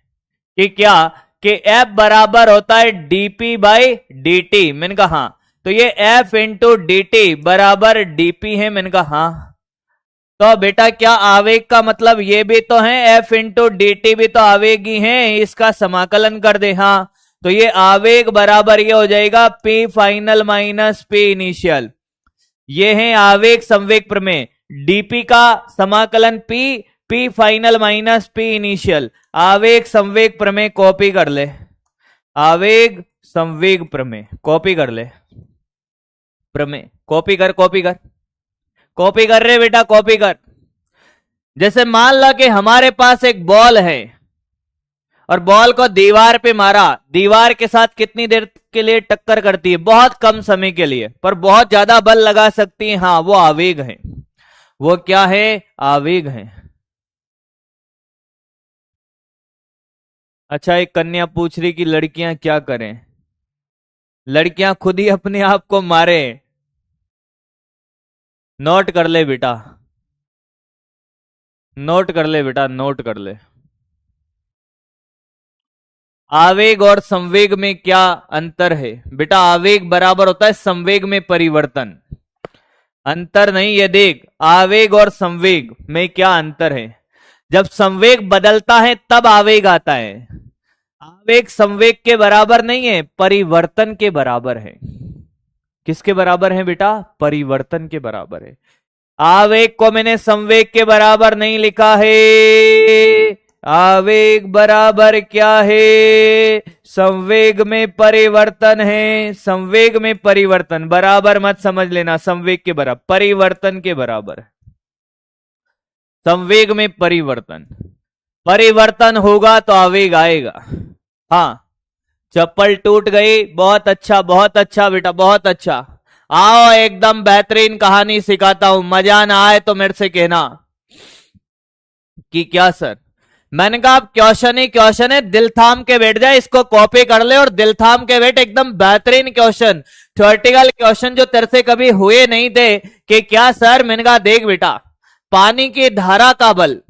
कि क्या कि F बराबर होता है dp बाई dt। मैंने कहा हाँ। तो ये F इंटू डी टी बराबर dp है। मैंने कहा हाँ। तो बेटा क्या आवेग का मतलब ये भी तो है, F इंटू डी टी भी तो आवेग ही है। इसका समाकलन कर दे। हाँ, तो ये आवेग बराबर ये हो जाएगा P final minus P initial. ये है आवेग संवेग प्रमेय। dp का समाकलन P final minus P initial. आवेग संवेग प्रमेय कॉपी कर ले। आवेग संवेग प्रमेय कॉपी कर ले। प्रमेय कॉपी कर, कॉपी कर, कॉपी कर रहे बेटा, कॉपी कर। जैसे मान लो कि हमारे पास एक बॉल है और बॉल को दीवार पे मारा। दीवार के साथ कितनी देर के लिए टक्कर करती है? बहुत कम समय के लिए, पर बहुत ज्यादा बल लगा सकती है। हाँ, वो आवेग है। वो क्या है? आवेग है। अच्छा, एक कन्या पूछ रही कि लड़कियां क्या करें? लड़कियां खुद ही अपने आप को मारे। नोट कर ले बेटा, नोट कर ले बेटा, नोट कर ले। आवेग और संवेग में क्या अंतर है बेटा? आवेग बराबर होता है संवेग में परिवर्तन। अंतर नहीं, ये देख, आवेग और संवेग में क्या अंतर है। जब संवेग बदलता है तब आवेग आता है। आवेग संवेग के बराबर नहीं है, परिवर्तन के बराबर है। किसके बराबर है बेटा? परिवर्तन के बराबर है। आवेग को मैंने संवेग के बराबर नहीं लिखा है। आवेग बराबर क्या है? संवेग में परिवर्तन है। संवेग में परिवर्तन बराबर मत समझ लेना, संवेग के बराबर, परिवर्तन के बराबर। संवेग में परिवर्तन, परिवर्तन होगा तो आवेग आएगा। हाँ, चप्पल टूट गई, बहुत अच्छा, बहुत अच्छा बेटा, बहुत अच्छा। आओ एकदम बेहतरीन कहानी सिखाता हूं, मजा ना आए तो मेरे से कहना कि क्या सर। मैंने कहा आप क्वेश्चन ही क्वेश्चन है, दिल थाम के बैठ जाए, इसको कॉपी कर ले और दिल थाम के बैठ, एकदम बेहतरीन क्वेश्चन, थ्योरेटिकल क्वेश्चन जो तेरे से कभी हुए नहीं थे। कि क्या सर? मैंने कहा देख बेटा, पानी की धारा का बल,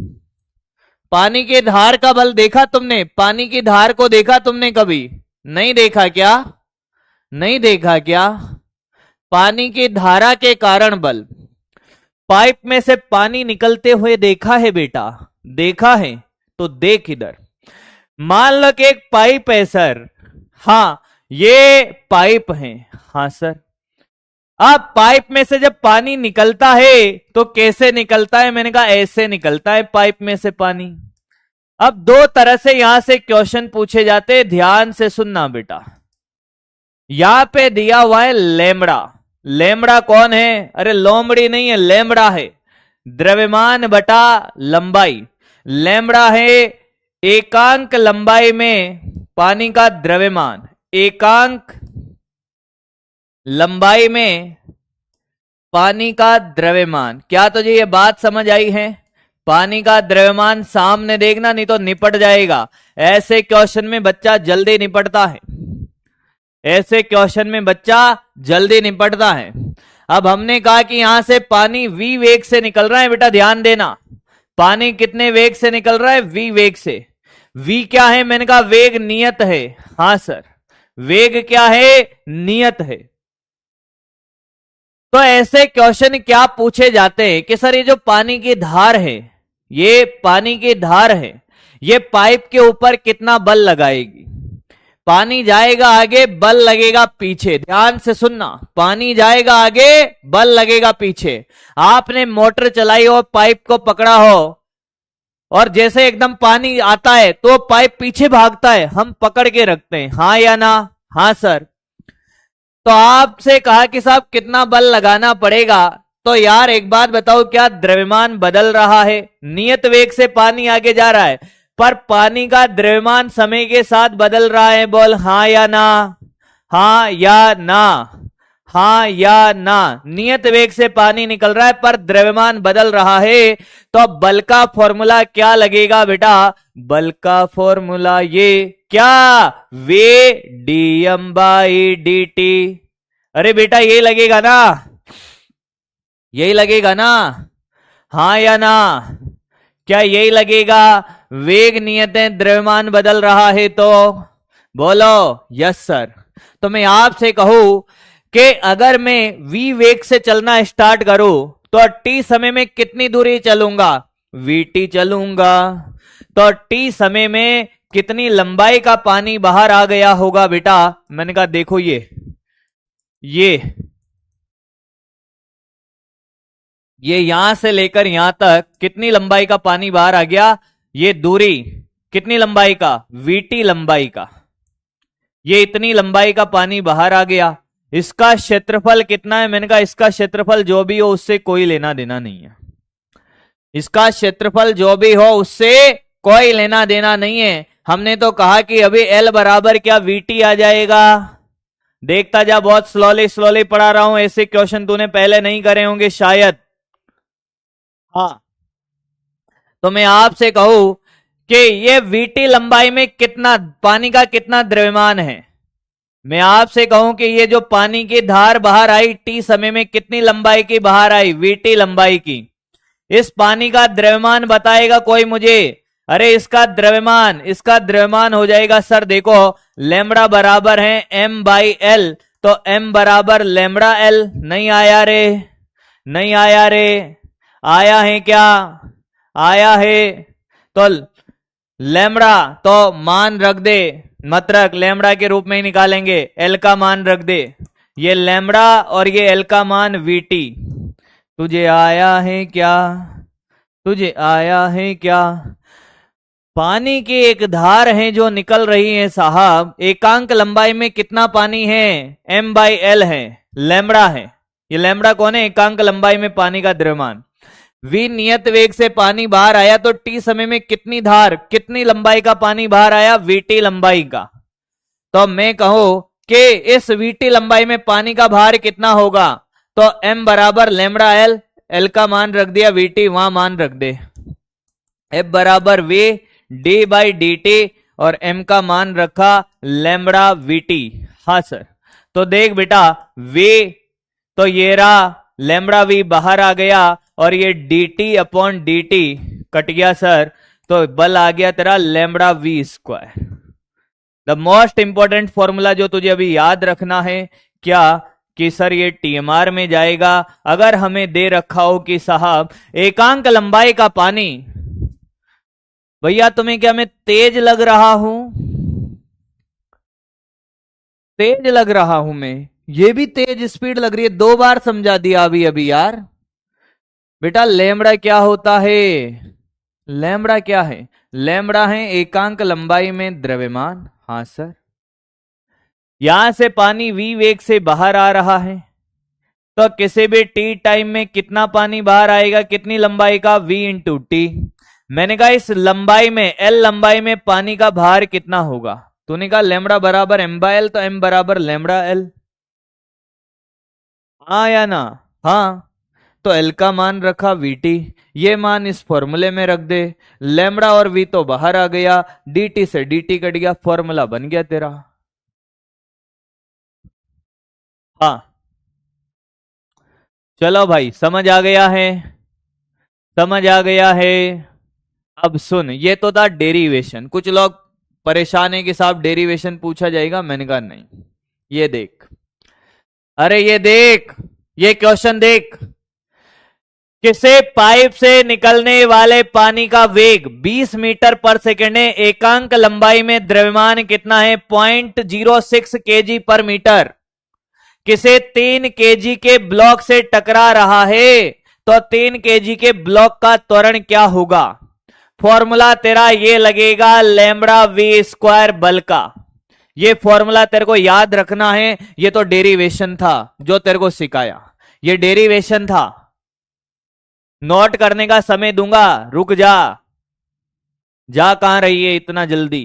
पानी की धार का बल देखा तुमने? पानी की धार को देखा तुमने कभी? नहीं देखा क्या? नहीं देखा क्या? पानी की धारा के कारण बल, पाइप में से पानी निकलते हुए देखा है बेटा? देखा है? तो देख इधर, मान लो कि एक पाइप है सर। हाँ, ये पाइप है। हाँ सर। अब पाइप में से जब पानी निकलता है तो कैसे निकलता है? मैंने कहा ऐसे निकलता है पाइप में से पानी। अब दो तरह से यहां से क्वेश्चन पूछे जाते हैं, ध्यान से सुनना बेटा। यहां पे दिया हुआ है लेमड़ा। लेमड़ा कौन है? अरे लोमड़ी नहीं है, लेमड़ा है, द्रव्यमान बटा लंबाई। लेमड़ा है एकांक लंबाई में पानी का द्रव्यमान, एकांक लंबाई में पानी का द्रव्यमान। क्या तुझे ये बात समझ आई है? पानी का द्रव्यमान सामने देखना, नहीं तो निपट जाएगा। ऐसे क्वेश्चन में बच्चा जल्दी निपटता है, ऐसे क्वेश्चन में बच्चा जल्दी निपटता है। अब हमने कहा कि यहां से पानी v वेग से निकल रहा है बेटा, ध्यान देना। पानी कितने वेग से निकल रहा है? v वेग से। v क्या है? मैंने कहा वेग नियत है। हाँ सर, वेग क्या है? नियत है। तो ऐसे क्वेश्चन क्या पूछे जाते हैं कि सर ये जो पानी की धार है, ये पानी की धार है, ये पाइप के ऊपर कितना बल लगाएगी? पानी जाएगा आगे, बल लगेगा पीछे। ध्यान से सुनना, पानी जाएगा आगे, बल लगेगा पीछे। आपने मोटर चलाई हो, पाइप को पकड़ा हो, और जैसे एकदम पानी आता है तो पाइप पीछे भागता है, हम पकड़ के रखते हैं। हाँ या ना? हाँ सर। तो आपसे कहा कि साहब कितना बल लगाना पड़ेगा, तो यार एक बात बताओ, क्या द्रव्यमान बदल रहा है? नियत वेग से पानी आगे जा रहा है, पर पानी का द्रव्यमान समय के साथ बदल रहा है। बोल हाँ या ना? हाँ या ना? हाँ या ना? नियत वेग से पानी निकल रहा है पर द्रव्यमान बदल रहा है, तो अब बल का फॉर्मूला क्या लगेगा बेटा? बल का फॉर्मूला ये क्या? वे डीएम बाई डी टी। अरे बेटा यही लगेगा ना? यही लगेगा ना? हाँ या ना? क्या यही लगेगा? वेग नियत है, द्रव्यमान बदल रहा है, तो बोलो यस सर। तो मैं आपसे कहूं कि अगर मैं v वेग से चलना स्टार्ट करूं तो t समय में कितनी दूरी चलूंगा? vt चलूंगा। तो t समय में कितनी लंबाई का पानी बाहर आ गया होगा बेटा? मैंने कहा देखो ये यहां से लेकर यहां तक कितनी लंबाई का पानी बाहर आ गया? ये दूरी कितनी लंबाई का? vt लंबाई का। ये इतनी लंबाई का पानी बाहर आ गया। इसका क्षेत्रफल कितना है? मैंने कहा इसका क्षेत्रफल जो भी हो उससे कोई लेना देना नहीं है। इसका क्षेत्रफल जो भी हो उससे कोई लेना देना नहीं है। हमने तो कहा कि अभी L बराबर क्या VT आ जाएगा। देखता जा, बहुत स्लोली स्लोली पढ़ा रहा हूं, ऐसे क्वेश्चन तूने पहले नहीं करे होंगे शायद। हाँ, तो मैं आपसे कहूं कि ये VT लंबाई में कितना पानी का कितना द्रव्यमान है? मैं आपसे कहूं कि ये जो पानी की धार बाहर आई t समय में कितनी लंबाई की बाहर आई? VT लंबाई की। इस पानी का द्रव्यमान बताएगा कोई मुझे? अरे इसका द्रव्यमान हो जाएगा सर, देखो लेमड़ा बराबर है m बाई एल, तो m बराबर लेमड़ा एल। नहीं आया रे? नहीं आया रे? आया है क्या? आया है। तो लेमड़ा तो मान रख दे, मत रख, लेमड़ा के रूप में ही निकालेंगे। एल का मान रख दे, ये लेमड़ा और ये एल का मान वीटी। तुझे आया है क्या? तुझे आया है क्या? पानी की एक धार है जो निकल रही है साहब, एकांक लंबाई में कितना पानी है? m बाई एल है, लेमड़ा है। ये लेमड़ा कौन है? एकांक लंबाई में पानी का द्रव्यमान। v नियत वेग से पानी बाहर आया तो t समय में कितनी धार, कितनी लंबाई का पानी बाहर आया? vt लंबाई का। तो मैं कहूं कि इस वीटी लंबाई में पानी का भार कितना होगा, तो m बराबर लेमड़ा एल, एल का मान रख दिया, वीटी वहां मान रख दे, एफ बराबर v d by D t, और m का मान रखा लेमड़ा वीटी। हाँ सर, तो देख बेटा वी, तो ये रहा लेमड़ा वी बाहर आ गया, और ये d t upon d t cut गया सर, तो बल आ गया तेरा lambda v square. The most important formula जो तुझे अभी याद रखना है क्या, कि सर ये टीएमआर में जाएगा। अगर हमें दे रखा हो कि साहब एकांक लंबाई का पानी, भैया तुम्हें क्या मैं तेज लग रहा हूं, तेज लग रहा हूं मैं, ये भी तेज स्पीड लग रही है, 2 बार समझा दिया अभी अभी यार। बेटा लेमड़ा क्या होता है, लेमड़ा क्या है, लेमड़ा है एकांक लंबाई में द्रव्यमान। हाँ सर, यहां से पानी v वेग से बाहर आ रहा है, तो किसी भी t टाइम में कितना पानी बाहर आएगा, कितनी लंबाई का, v इंटू टी। मैंने कहा इस लंबाई में, l लंबाई में पानी का भार कितना होगा, तूने कहा लेमड़ा बराबर m बाय एल, तो m बराबर लेमड़ा एल। हाँ या ना, हाँ, तो L का मान रखा Vt, ये मान इस फॉर्मूले में रख दे, लेमड़ा और V तो बाहर आ गया, dt से dt कट गया, फॉर्मूला बन गया तेरा। हाँ चलो भाई, समझ आ गया है, समझ आ गया है। अब सुन, ये तो था डेरिवेशन। कुछ लोग परेशान है कि साहब डेरिवेशन पूछा जाएगा, मैंने कहा नहीं, ये देख, अरे ये देख, ये क्वेश्चन देख, किसी पाइप से निकलने वाले पानी का वेग 20 मीटर पर सेकेंड है, एकांक लंबाई में द्रव्यमान कितना है, 0.06 केजी पर मीटर। किसी 3 केजी के ब्लॉक से टकरा रहा है, तो 3 केजी के ब्लॉक का त्वरण क्या होगा। फॉर्मूला तेरा ये लगेगा लेमड़ा वी स्क्वायर बल का। ये फॉर्मूला तेरे को याद रखना है, ये तो डेरिवेशन था जो तेरे को सिखाया, ये डेरिवेशन था। नोट करने का समय दूंगा, रुक जा, जा कहां रही है इतना जल्दी,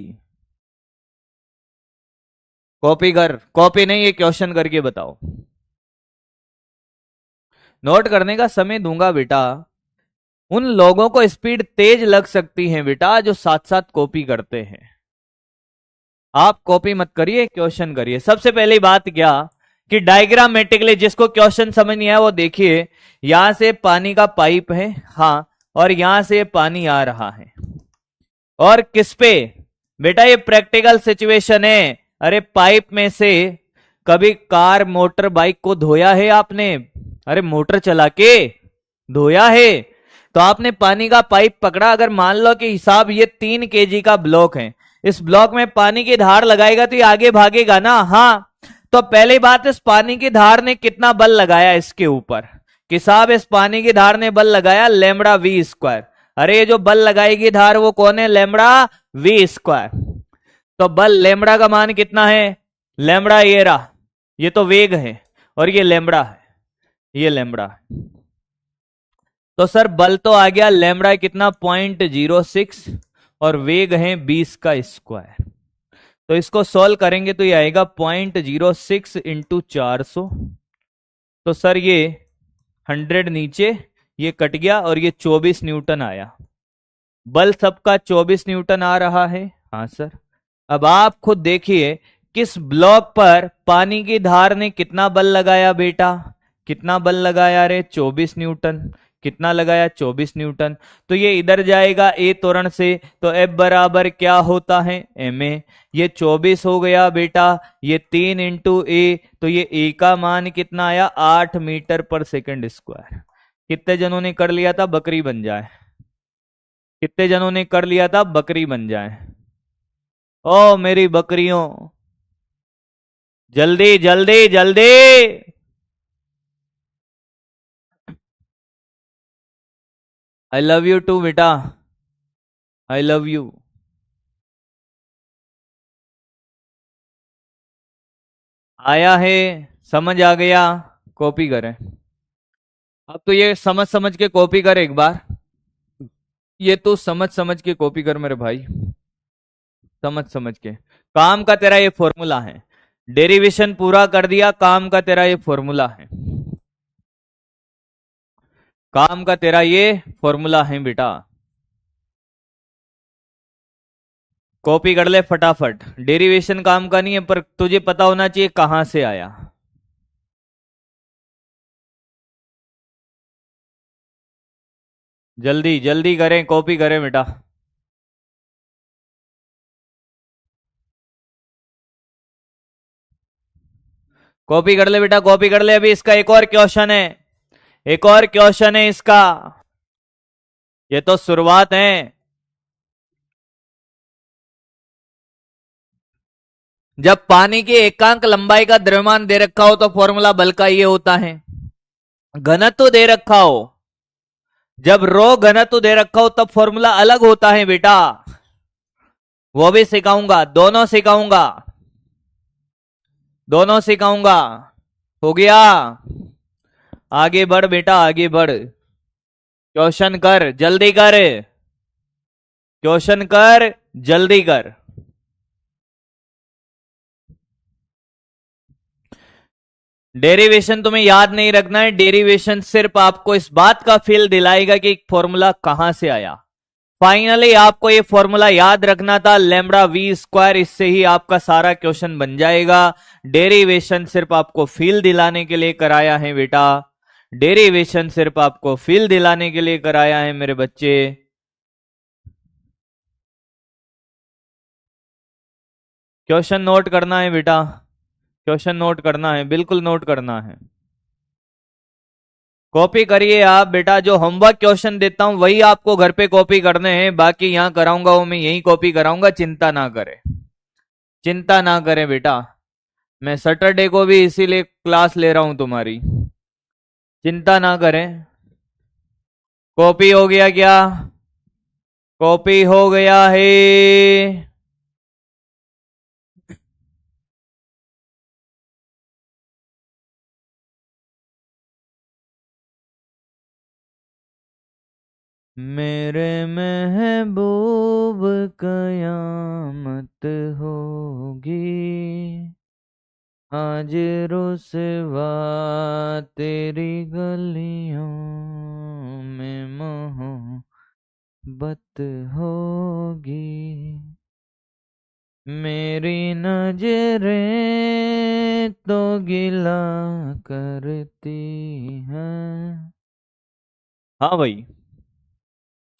कॉपी कर, कॉपी नहीं ये क्वेश्चन करके बताओ। नोट करने का समय दूंगा बेटा, उन लोगों को स्पीड तेज लग सकती है बेटा जो साथ साथ कॉपी करते हैं। आप कॉपी मत करिए, क्वेश्चन करिए। सबसे पहली बात क्या कि डायग्रामेटिकली जिसको क्वेश्चन समझ नहीं आया वो देखिए, यहां से पानी का पाइप है, हाँ, और यहां से पानी आ रहा है, और किस पे बेटा, ये प्रैक्टिकल सिचुएशन है। अरे पाइप में से कभी कार मोटर बाइक को धोया है आपने, अरे मोटर चला के धोया है, तो आपने पानी का पाइप पकड़ा, अगर मान लो कि हिसाब ये 3 केजी का ब्लॉक है, इस ब्लॉक में पानी की धार लगाएगा तो ये आगे भागेगा ना। हाँ, तो पहली बात, इस पानी की धार ने कितना बल लगाया इसके ऊपर, कि साहब इस पानी की धार ने बल लगाया लेमड़ा वी स्क्वायर। अरे ये जो बल लगाएगी धार वो कौन है, लेमड़ा वी स्क्वायर। तो बल लेमड़ा का मान कितना है, लेमड़ा ये रहा, ये तो वेग है, और ये लेमड़ा है, ये लेमड़ा है। तो सर बल तो आ गया लेमड़ा कितना, 0.06, और वेग है 20 का स्क्वायर। तो इसको सॉल्व करेंगे तो ये आएगा 0.06 इंटू 400, तो सर ये 100 नीचे, ये कट गया, और ये 24 न्यूटन आया। बल सबका 24 न्यूटन आ रहा है। हाँ सर, अब आप खुद देखिए किस ब्लॉक पर पानी की धार ने कितना बल लगाया बेटा, कितना बल लगाया रे, 24 न्यूटन। कितना लगाया, 24 न्यूटन। तो ये इधर जाएगा ए त्वरण से, तो F बराबर क्या होता है, ma। ये 24 हो गया बेटा, ये 3 इंटू ए, तो ये ए का मान कितना आया, 8 मीटर पर सेकंड स्क्वायर। कितने जनों ने कर लिया था, बकरी बन जाए, कितने जनों ने कर लिया था, बकरी बन जाए। ओ मेरी बकरियों, जल्दी जल्दी जल्दी। आई लव यू टू बेटा, आई लव यू। आया है, समझ आ गया, कॉपी करें। अब तो ये समझ समझ के कॉपी कर एक बार, ये तो समझ समझ के कॉपी कर मेरे भाई, समझ समझ के। काम का तेरा ये फॉर्मूला है, डेरिवेशन पूरा कर दिया, काम का तेरा ये फॉर्मूला है, काम का तेरा ये फॉर्मूला है बेटा। कॉपी कर ले फटाफट, डेरिवेशन काम का नहीं है, पर तुझे पता होना चाहिए कहां से आया। जल्दी जल्दी करें, कॉपी करें बेटा। कॉपी कर ले बेटा, कॉपी कर ले। अभी इसका एक और क्वेश्चन है, एक और क्वेश्चन है इसका, ये तो शुरुआत है। जब पानी की एकांक लंबाई का द्रव्यमान दे रखा हो तो फॉर्मूला बल का ये होता है। घनत्व दे रखा हो, जब रो घनत्व दे रखा हो तब फॉर्मूला अलग होता है बेटा, वो भी सिखाऊंगा, दोनों सिखाऊंगा, दोनों सिखाऊंगा। हो गया, आगे बढ़ बेटा, आगे बढ़, क्वेश्चन कर, जल्दी कर, क्वेश्चन कर, जल्दी कर। डेरिवेशन तुम्हें याद नहीं रखना है, डेरिवेशन सिर्फ आपको इस बात का फील दिलाएगा कि फॉर्मूला कहां से आया। फाइनली आपको ये फॉर्मूला याद रखना था, लैम्बडा वी स्क्वायर, इससे ही आपका सारा क्वेश्चन बन जाएगा। डेरिवेशन सिर्फ आपको फील दिलाने के लिए कराया है बेटा, डेरिवेशन सिर्फ आपको फील दिलाने के लिए कराया है मेरे बच्चे। क्वेश्चन नोट करना है बेटा, क्वेश्चन नोट करना है, बिल्कुल नोट करना है। कॉपी करिए आप बेटा, जो होमवर्क क्वेश्चन देता हूं वही आपको घर पे कॉपी करने हैं, बाकी यहां कराऊंगा वो मैं यही कॉपी कराऊंगा, चिंता ना करें, चिंता ना करें बेटा। मैं सैटरडे को भी इसीलिए क्लास ले रहा हूं तुम्हारी, चिंता ना करें। कॉपी हो गया क्या? कॉपी हो गया है? मेरे महबूब कयामत होगी, आज रुसवा तेरी गलियों में मोहब्बत होगी, मेरी नजरें तो गिला करती हैं। हाँ भाई,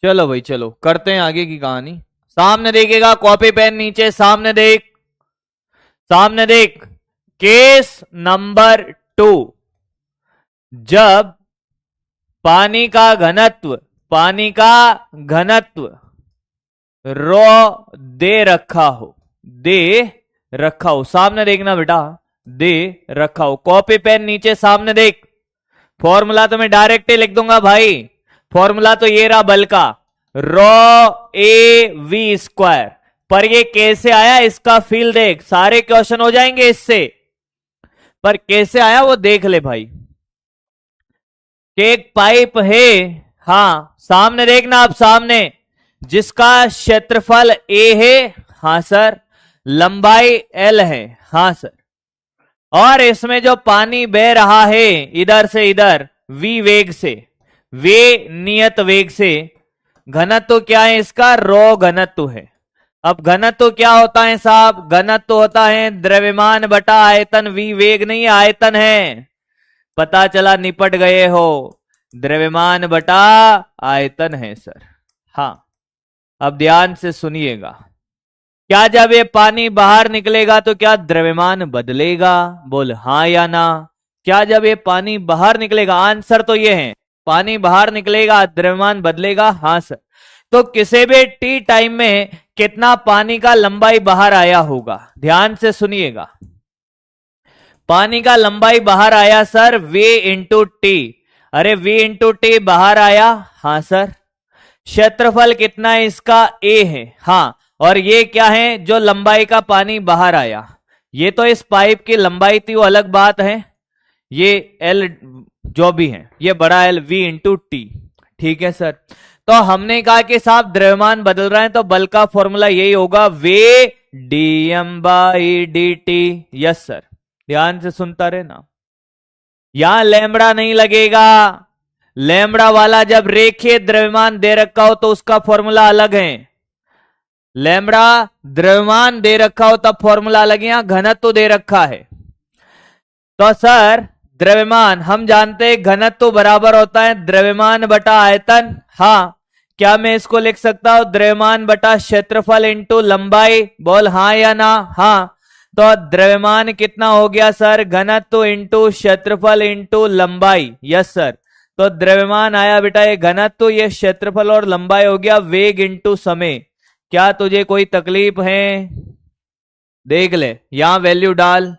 चलो भाई, चलो करते हैं आगे की कहानी। सामने देखिएगा, कॉपी पेन नीचे, सामने देख, सामने देख। केस नंबर 2, जब पानी का घनत्व, पानी का घनत्व रो दे रखा हो, दे रखा हो, सामने देखना बेटा, दे रखा हो। कॉपी पेन नीचे, सामने देख। फॉर्मूला तो मैं डायरेक्ट ही लिख दूंगा भाई, फॉर्मूला तो ये रहा बल का, रो ए वी स्क्वायर। पर ये कैसे आया इसका फील देख, सारे क्वेश्चन हो जाएंगे इससे, पर कैसे आया वो देख ले भाई। एक पाइप है, हाँ सामने देखना आप, सामने, जिसका क्षेत्रफल ए है, हाँ सर, लंबाई एल है, हाँ सर, और इसमें जो पानी बह रहा है इधर से इधर वी वेग से, वे नियत वेग से, घनत्व क्या है इसका? रो घनत्व है। अब घनत्व क्या होता है साहब? घनत्व होता है द्रव्यमान बटा आयतन, वी वेग नहीं आयतन है, पता चला निपट गए हो, द्रव्यमान बटा आयतन है सर। हाँ, अब ध्यान से सुनिएगा, क्या जब ये पानी बाहर निकलेगा तो क्या द्रव्यमान बदलेगा? बोल हाँ या ना। क्या जब ये पानी बाहर निकलेगा, आंसर तो ये है, पानी बाहर निकलेगा द्रव्यमान बदलेगा, हाँ सर। तो किसी भी टी टाइम में कितना पानी का लंबाई बाहर आया होगा? ध्यान से सुनिएगा, पानी का लंबाई बाहर आया सर वी इंटू टी। अरे वी इंटू टी बाहर आया, हाँ सर। क्षेत्रफल कितना है इसका? ए है, हाँ। और ये क्या है? जो लंबाई का पानी बाहर आया, ये तो इस पाइप की लंबाई थी, वो अलग बात है, ये एल जो भी है, ये बड़ा एल वी इंटू टी, ठीक है सर। तो हमने कहा कि साहब द्रव्यमान बदल रहा है तो बल का फॉर्मूला यही होगा, वे dm/dt। यस सर, ध्यान से सुनता रहना। यहां लैम्बडा नहीं लगेगा। लैम्बडा वाला जब रेखीय द्रव्यमान दे रखा हो तो उसका फॉर्मूला अलग है। लैम्बडा द्रव्यमान दे रखा हो तब फॉर्मूला अलग है, यहां घनत्व दे रखा है। तो सर द्रव्यमान हम जानते हैं घनत्व बराबर होता है द्रव्यमान बटा आयतन। हाँ, क्या मैं इसको लिख सकता हूं द्रव्यमान बटा क्षेत्रफल इंटू लंबाई? बोल हाँ या ना। हाँ, तो द्रव्यमान कितना हो गया सर? घनत्व इंटू क्षेत्रफल इंटू लंबाई। यस सर, तो द्रव्यमान आया बेटा ये घनत्व, ये क्षेत्रफल और लंबाई हो गया वेग इंटू समय। क्या तुझे कोई तकलीफ है? देख ले, यहां वैल्यू डाल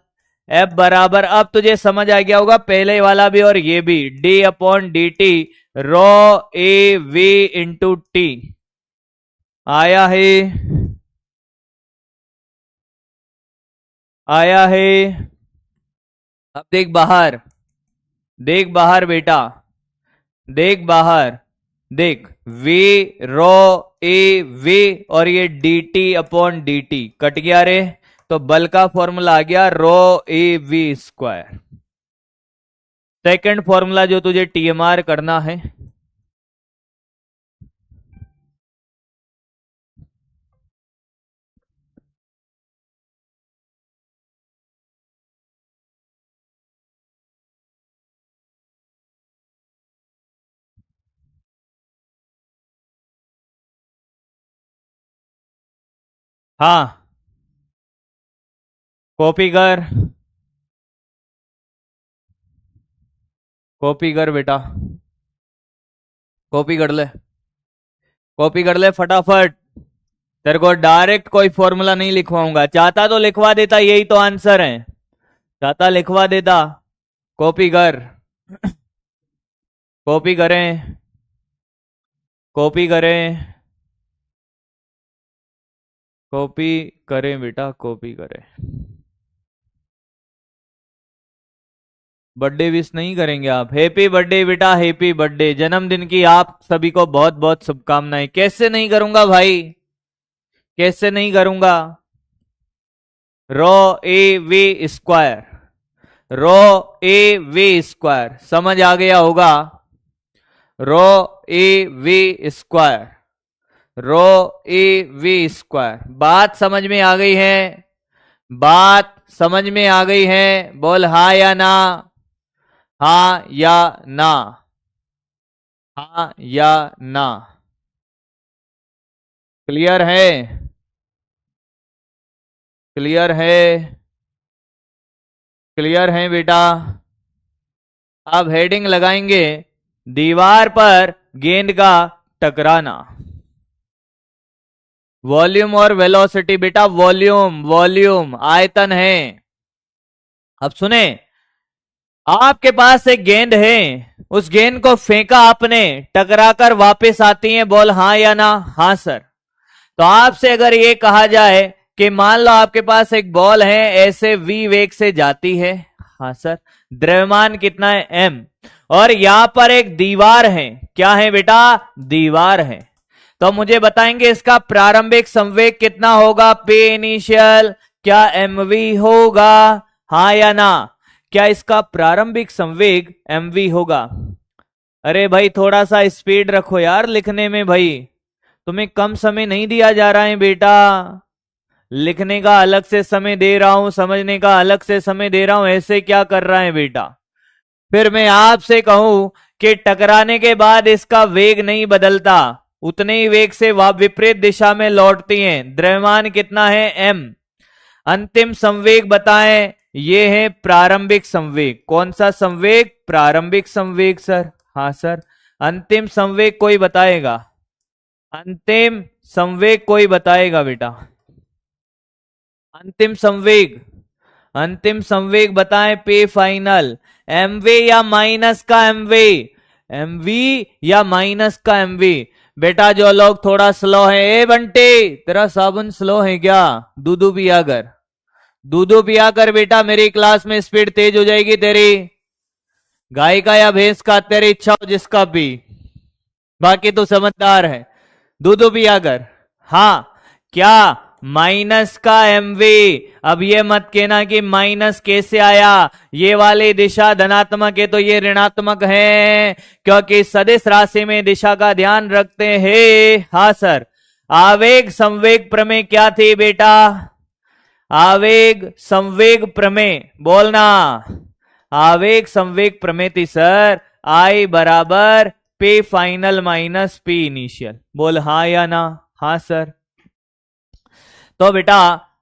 F बराबर, अब तुझे समझ आ गया होगा पहले वाला भी और ये भी, d/dt रो ए वी इंटू टी। आया है? आया है? अब देख बाहर, देख बाहर बेटा, देख बाहर, देख वी रो ए वी और ये dt/dt कट गया रे, तो बल का फॉर्मूला आ गया रो ए वी स्क्वायर। सेकंड फॉर्मूला जो तुझे टीएमआर करना है, हाँ कॉपी कर, कॉपी कर बेटा, कॉपी कर ले, कॉपी कर ले फटाफट। तेरे को डायरेक्ट कोई फॉर्मूला नहीं लिखवाऊंगा, चाहता तो लिखवा देता, यही तो आंसर है, चाहता लिखवा देता। कॉपी कर, कॉपी करें, कॉपी करें, कॉपी करें बेटा, कॉपी करें। बर्थडे विश नहीं करेंगे आप? हैप्पी बर्थडे बेटा, हैप्पी बर्थडे, जन्मदिन की आप सभी को बहुत बहुत शुभकामनाएं। कैसे नहीं करूंगा भाई, कैसे नहीं करूंगा? रो ए वी स्क्वायर, रो ए वी स्क्वायर समझ आ गया होगा। रो ए वी स्क्वायर, रो ए वी स्क्वायर, बात समझ में आ गई है? बात समझ में आ गई है? बोल हाँ या ना, हाँ या ना, हाँ या ना। क्लियर है? क्लियर है? क्लियर है बेटा? अब हेडिंग लगाएंगे दीवार पर गेंद का टकराना। वॉल्यूम और वेलोसिटी बेटा, वॉल्यूम, वॉल्यूम आयतन है। अब सुने, आपके पास एक गेंद है, उस गेंद को फेंका आपने, टकराकर वापस आती है, बोल हाँ या ना। हाँ सर। तो आपसे अगर ये कहा जाए कि मान लो आपके पास एक बॉल है, ऐसे v वेग से जाती है, हाँ सर, द्रव्यमान कितना है m, और यहां पर एक दीवार है, क्या है बेटा? दीवार है। तो मुझे बताएंगे इसका प्रारंभिक संवेग कितना होगा? p इनिशियल, क्या mv होगा? हाँ या ना? क्या इसका प्रारंभिक संवेग mv होगा? अरे भाई थोड़ा सा स्पीड रखो यार लिखने में, भाई तुम्हें कम समय नहीं दिया जा रहा है बेटा, लिखने का अलग से समय दे रहा हूं, समझने का अलग से समय दे रहा हूं, ऐसे क्या कर रहा है बेटा? फिर मैं आपसे कहूं कि टकराने के बाद इसका वेग नहीं बदलता, उतने ही वेग से वह विपरीत दिशा में लौटती हैं। द्रव्यमान कितना है? m। अंतिम संवेग बताएं, ये है प्रारंभिक संवेग। कौन सा संवेग? प्रारंभिक संवेग सर। हाँ सर। अंतिम संवेग कोई बताएगा? अंतिम संवेग कोई बताएगा बेटा? अंतिम संवेग, अंतिम संवेग बताएं पे फाइनल, mv या माइनस का mv, mv या माइनस का mv। बेटा जो लोग थोड़ा स्लो है, ए बंटी तेरा साबुन स्लो है क्या? दूधू पिया कर, दूधू पिया कर बेटा, मेरी क्लास में स्पीड तेज हो जाएगी तेरी। गाय का या भैंस का, तेरी इच्छा हो जिसका पी, बाकी तो समझदार है, दूधू पिया कर। हाँ, क्या माइनस का mv। अब ये मत कहना कि माइनस कैसे आया, ये वाली दिशा धनात्मक है तो ये ऋणात्मक है, क्योंकि सदिश राशि में दिशा का ध्यान रखते हैं। हाँ सर। आवेग संवेग प्रमेय क्या थी बेटा? आवेग संवेग प्रमेय बोलना। आवेग संवेग प्रमेय थी सर, आई बराबर P final minus P initial. बोल हाँ या ना? हाँ सर। तो बेटा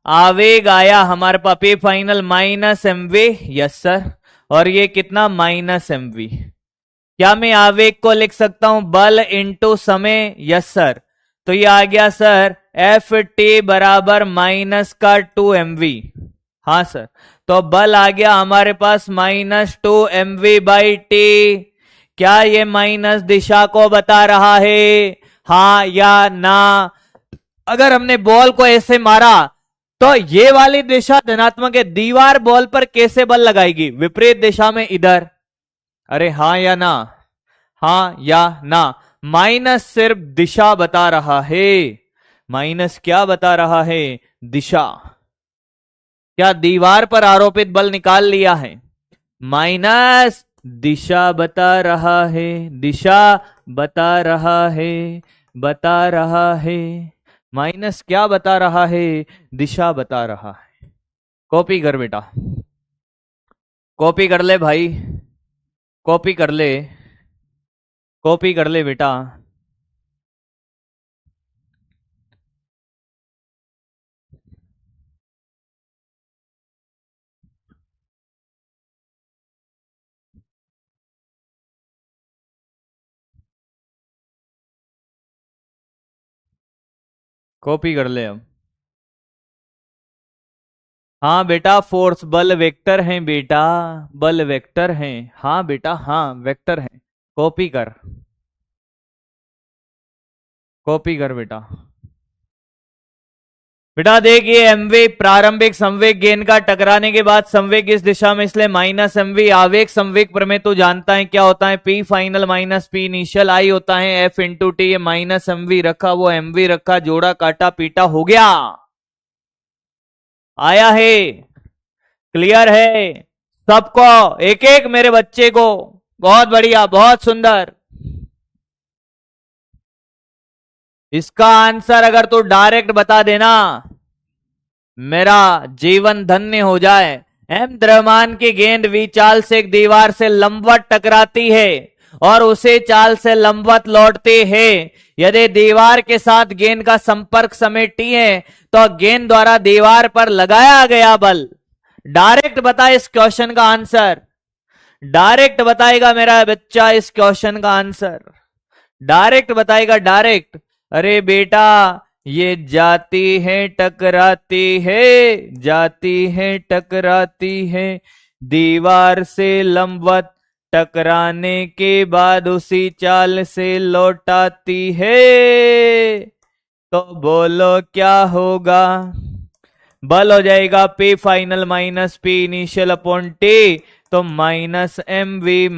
आवेग आया हमारे पास P final minus MV. Yes sir. और ये कितना? Minus MV. क्या मैं आवेग को लिख सकता हूं बल इंटू समय? Yes sir. तो ये आ गया सर एफ टी बराबर माइनस का 2mv। हाँ सर। तो बल आ गया हमारे पास -2mv बाई टी। क्या ये माइनस दिशा को बता रहा है? हाँ या ना? अगर हमने बॉल को ऐसे मारा तो ये वाली दिशा धनात्मक है, दीवार बॉल पर कैसे बल लगाएगी? विपरीत दिशा में, इधर। अरे हाँ या ना? हाँ या ना? माइनस सिर्फ दिशा बता रहा है। माइनस क्या बता रहा है? दिशा। क्या दीवार पर आरोपित बल निकाल लिया है? माइनस दिशा बता रहा है, दिशा बता रहा है, बता रहा है। माइनस क्या बता रहा है? दिशा बता रहा है। कॉपी कर बेटा, कॉपी कर ले भाई, कॉपी कर ले, कॉपी कर ले बेटा। कॉपी कर ले अब। हाँ बेटा, फोर्स बल वेक्टर हैं बेटा, बल वेक्टर हैं। हाँ बेटा, हाँ वेक्टर हैं। कॉपी कर, कॉपी कर बेटा। बेटा देखिए, एमवी प्रारंभिक संवेग गेंद का टकराने के बाद संवेग इस दिशा में, इसलिए माइनस एमवी। आवेग संवेग प्रमेय तो जानता है क्या होता है? P final minus P initial. I होता है एफ इंटू टी। ये माइनस एमवी रखा, वो एमवी रखा, जोड़ा काटा पीटा हो गया। आया है? क्लियर है सबको? एक एक मेरे बच्चे को। बहुत बढ़िया, बहुत सुंदर। इसका आंसर अगर तू डायरेक्ट बता देना, मेरा जीवन धन्य हो जाए। एम द्रव्यमान की गेंद वी चाल से एक दीवार से लंबवत टकराती है और उसे चाल से लंबवत लौटती है। यदि दीवार के साथ गेंद का संपर्क समय टी है तो गेंद द्वारा दीवार पर लगाया गया बल। डायरेक्ट बता इस क्वेश्चन का आंसर। डायरेक्ट बताएगा मेरा बच्चा इस क्वेश्चन का आंसर। डायरेक्ट बताएगा, डायरेक्ट। अरे बेटा, ये जाती है टकराती है, जाती है टकराती है, दीवार से लंबवत टकराने के बाद उसी चाल से लौटाती है। तो बोलो क्या होगा? बल हो जाएगा P final minus P initial upon T. तो -mv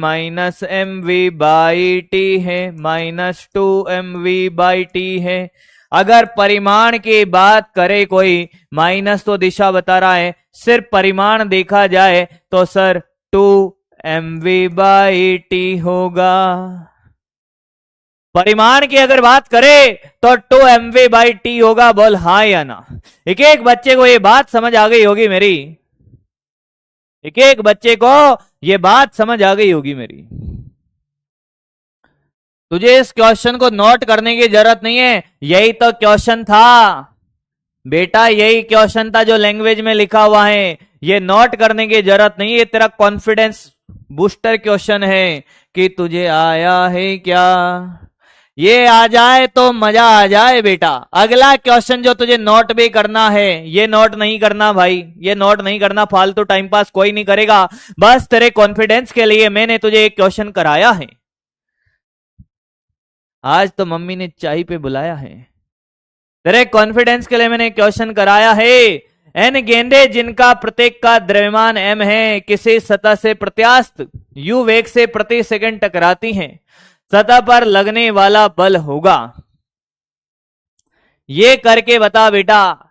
बाई टी है, -2mv/t है। अगर परिमाण की बात करे कोई, माइनस तो दिशा बता रहा है, सिर्फ परिमाण देखा जाए तो सर 2mv/t होगा। परिमाण की अगर बात करें तो 2mv/t होगा। बोल हाँ या ना? एक एक बच्चे को ये बात समझ आ गई होगी मेरी, एक एक बच्चे को ये बात समझ आ गई होगी मेरी। तुझे इस क्वेश्चन को नोट करने की जरूरत नहीं है, यही तो क्वेश्चन था बेटा, यही क्वेश्चन था जो लैंग्वेज में लिखा हुआ है। ये नोट करने की जरूरत नहीं है, तेरा कॉन्फिडेंस बूस्टर क्वेश्चन है कि तुझे आया है क्या। ये आ जाए तो मजा आ जाए बेटा। अगला क्वेश्चन जो तुझे नोट भी करना है, ये नोट नहीं करना भाई, ये नोट नहीं करना, फालतू टाइम पास कोई नहीं करेगा। बस तेरे कॉन्फिडेंस के लिए मैंने तुझे एक क्वेश्चन कराया है। आज तो मम्मी ने चाय पे बुलाया है, तेरे कॉन्फिडेंस के लिए मैंने क्वेश्चन कराया है। एन गेंदे जिनका प्रत्येक का द्रव्यमान m है, किसी सतह से प्रत्यास्थ u वेग से प्रति सेकंड टकराती हैं, सतह पर लगने वाला बल होगा। ये करके बता बेटा,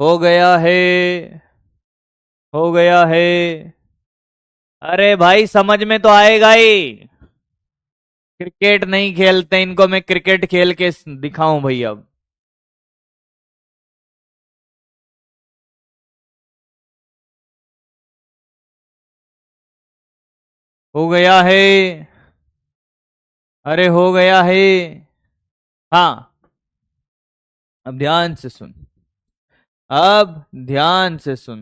हो गया है, हो गया है। अरे भाई समझ में तो आएगा ही। क्रिकेट नहीं खेलते, इनको मैं क्रिकेट खेल के दिखाऊं भाई अब। हो गया है। अरे हो गया है। हाँ, अब ध्यान से सुन। अब ध्यान से सुन।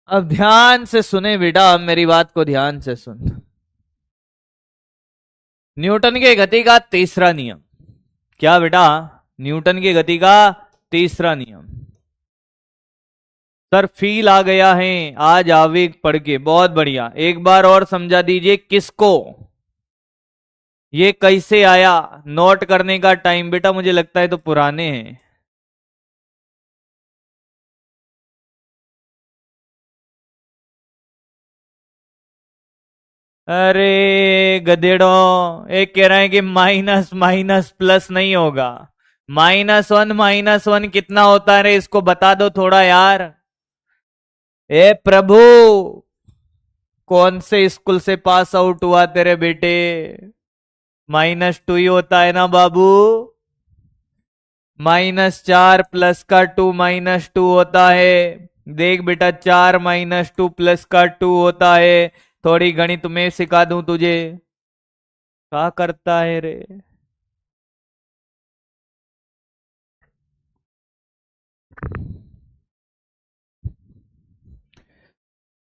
अब ध्यान से सुने बेटा, अब मेरी बात को ध्यान से सुन। न्यूटन के गति का तीसरा नियम। क्या बेटा? न्यूटन की गति का तीसरा नियम। सर फील आ गया है आज आवेग पढ़ के, बहुत बढ़िया। एक बार और समझा दीजिए किसको, ये कैसे आया। नोट करने का टाइम बेटा, मुझे लगता है तो पुराने हैं। अरे गधेड़ों, एक कह रहे हैं कि माइनस माइनस प्लस नहीं होगा। माइनस वन कितना होता है रे, इसको बता दो थोड़ा यार। ए प्रभु, कौन से स्कूल से पास आउट हुआ तेरे बेटे? -2 ही होता है ना बाबू। -4 प्लस का 2 -2 होता है। देख बेटा, 4 -2 प्लस का 2 होता है। थोड़ी गणित में सिखा दूं तुझे। क्या करता है रे?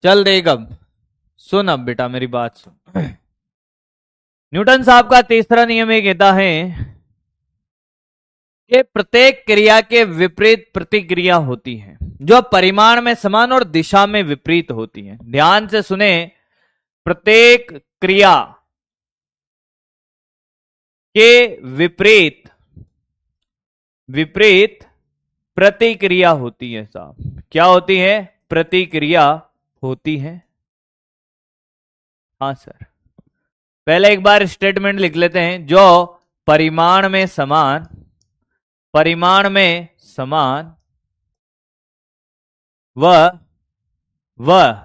चल देख अब, सुन अब बेटा मेरी बात सुन। न्यूटन साहब का तीसरा नियम ये कहता है कि प्रत्येक क्रिया के विपरीत प्रतिक्रिया होती है, जो परिमाण में समान और दिशा में विपरीत होती है। ध्यान से सुने। प्रत्येक क्रिया के विपरीत विपरीत प्रतिक्रिया होती है साहब। क्या होती है? प्रतिक्रिया होती है। हाँ सर। पहले एक बार स्टेटमेंट लिख लेते हैं। जो परिमाण में समान, परिमाण में समान, वह वह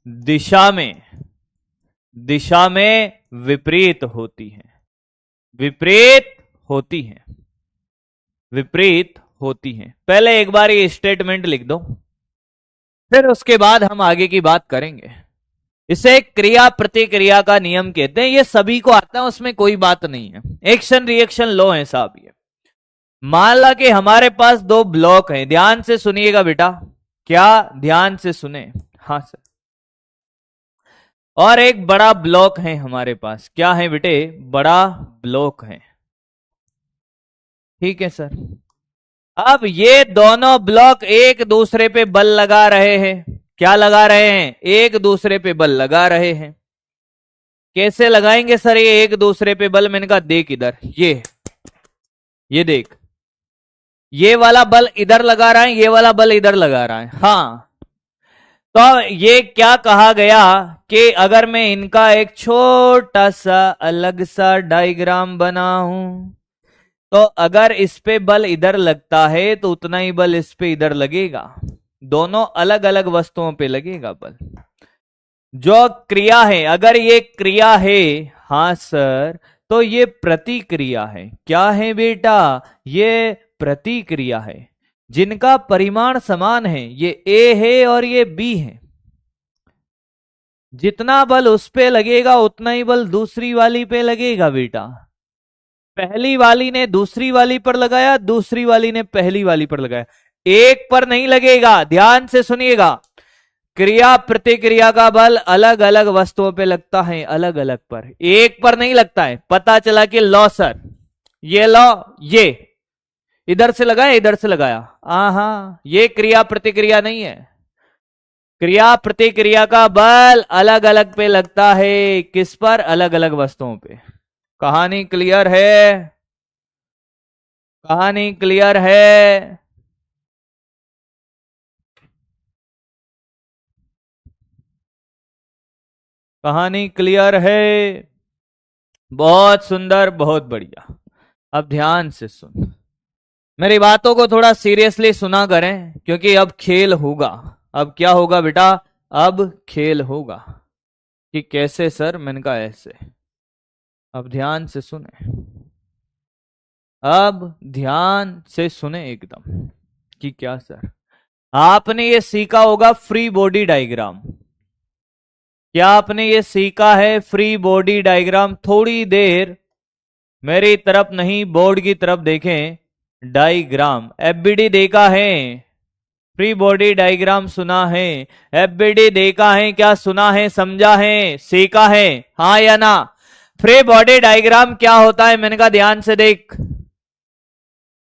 दिशा में, दिशा में विपरीत होती है, विपरीत होती है, विपरीत होती है। पहले एक बार ये स्टेटमेंट लिख दो, फिर उसके बाद हम आगे की बात करेंगे। इसे क्रिया प्रतिक्रिया का नियम कहते हैं। ये सभी को आता है, उसमें कोई बात नहीं है। एक्शन रिएक्शन लॉ है साहब ये। मान ला कि हमारे पास दो ब्लॉक हैं। ध्यान से सुनिएगा बेटा। क्या? ध्यान से सुने। हाँ सर। और एक बड़ा ब्लॉक है हमारे पास। क्या है बेटे? बड़ा ब्लॉक है। ठीक है सर। अब ये दोनों ब्लॉक एक दूसरे पे बल लगा रहे हैं। क्या लगा रहे हैं? एक दूसरे पे बल लगा रहे हैं। कैसे लगाएंगे सर ये एक दूसरे पे बल? मैंने कहा देख इधर, ये देख, ये वाला बल इधर लगा रहा है, ये वाला बल इधर लगा रहा है। हाँ, तो ये क्या कहा गया कि अगर मैं इनका एक छोटा सा अलग सा डायग्राम बनाऊं, तो अगर इस पे बल इधर लगता है तो उतना ही बल इस पे इधर लगेगा। दोनों अलग अलग वस्तुओं पे लगेगा बल। जो क्रिया है, अगर ये क्रिया है, हाँ सर, तो ये प्रतिक्रिया है। क्या है बेटा? ये प्रतिक्रिया है। जिनका परिमाण समान है, ये ए है और ये बी है। जितना बल उस पे लगेगा उतना ही बल दूसरी वाली पे लगेगा बेटा। पहली वाली ने दूसरी वाली पर लगाया, दूसरी वाली ने पहली वाली पर लगाया। एक पर नहीं लगेगा। ध्यान से सुनिएगा। क्रिया प्रतिक्रिया का बल अलग अलग वस्तुओं पे लगता है, अलग अलग पर, एक पर नहीं लगता है। पता चला कि लॉ सर, ये लॉ, ये इधर से लगाया, इधर से लगाया। हाँ, ये क्रिया प्रतिक्रिया नहीं है। क्रिया प्रतिक्रिया का बल अलग अलग पे लगता है। किस पर? अलग अलग वस्तुओं पे। कहानी क्लियर है? कहानी क्लियर है? कहानी क्लियर है? बहुत सुंदर, बहुत बढ़िया। अब ध्यान से सुन। मेरी बातों को थोड़ा सीरियसली सुना करें, क्योंकि अब खेल होगा। अब क्या होगा बेटा? अब खेल होगा। कि कैसे सर? मैंने कहा ऐसे। अब ध्यान से सुने, अब ध्यान से सुने एकदम। कि क्या सर? आपने ये सीखा होगा फ्री बॉडी डायग्राम। क्या आपने ये सीखा है फ्री बॉडी डायग्राम? थोड़ी देर मेरी तरफ नहीं, बोर्ड की तरफ देखें। डायग्राम एफबीडी देखा है? फ्री बॉडी डायग्राम सुना है? एफबीडी देखा है? क्या सुना है, समझा है, सीखा है? हाँ या ना? फ्री बॉडी डायग्राम क्या होता है? मैंने कहा ध्यान से देख,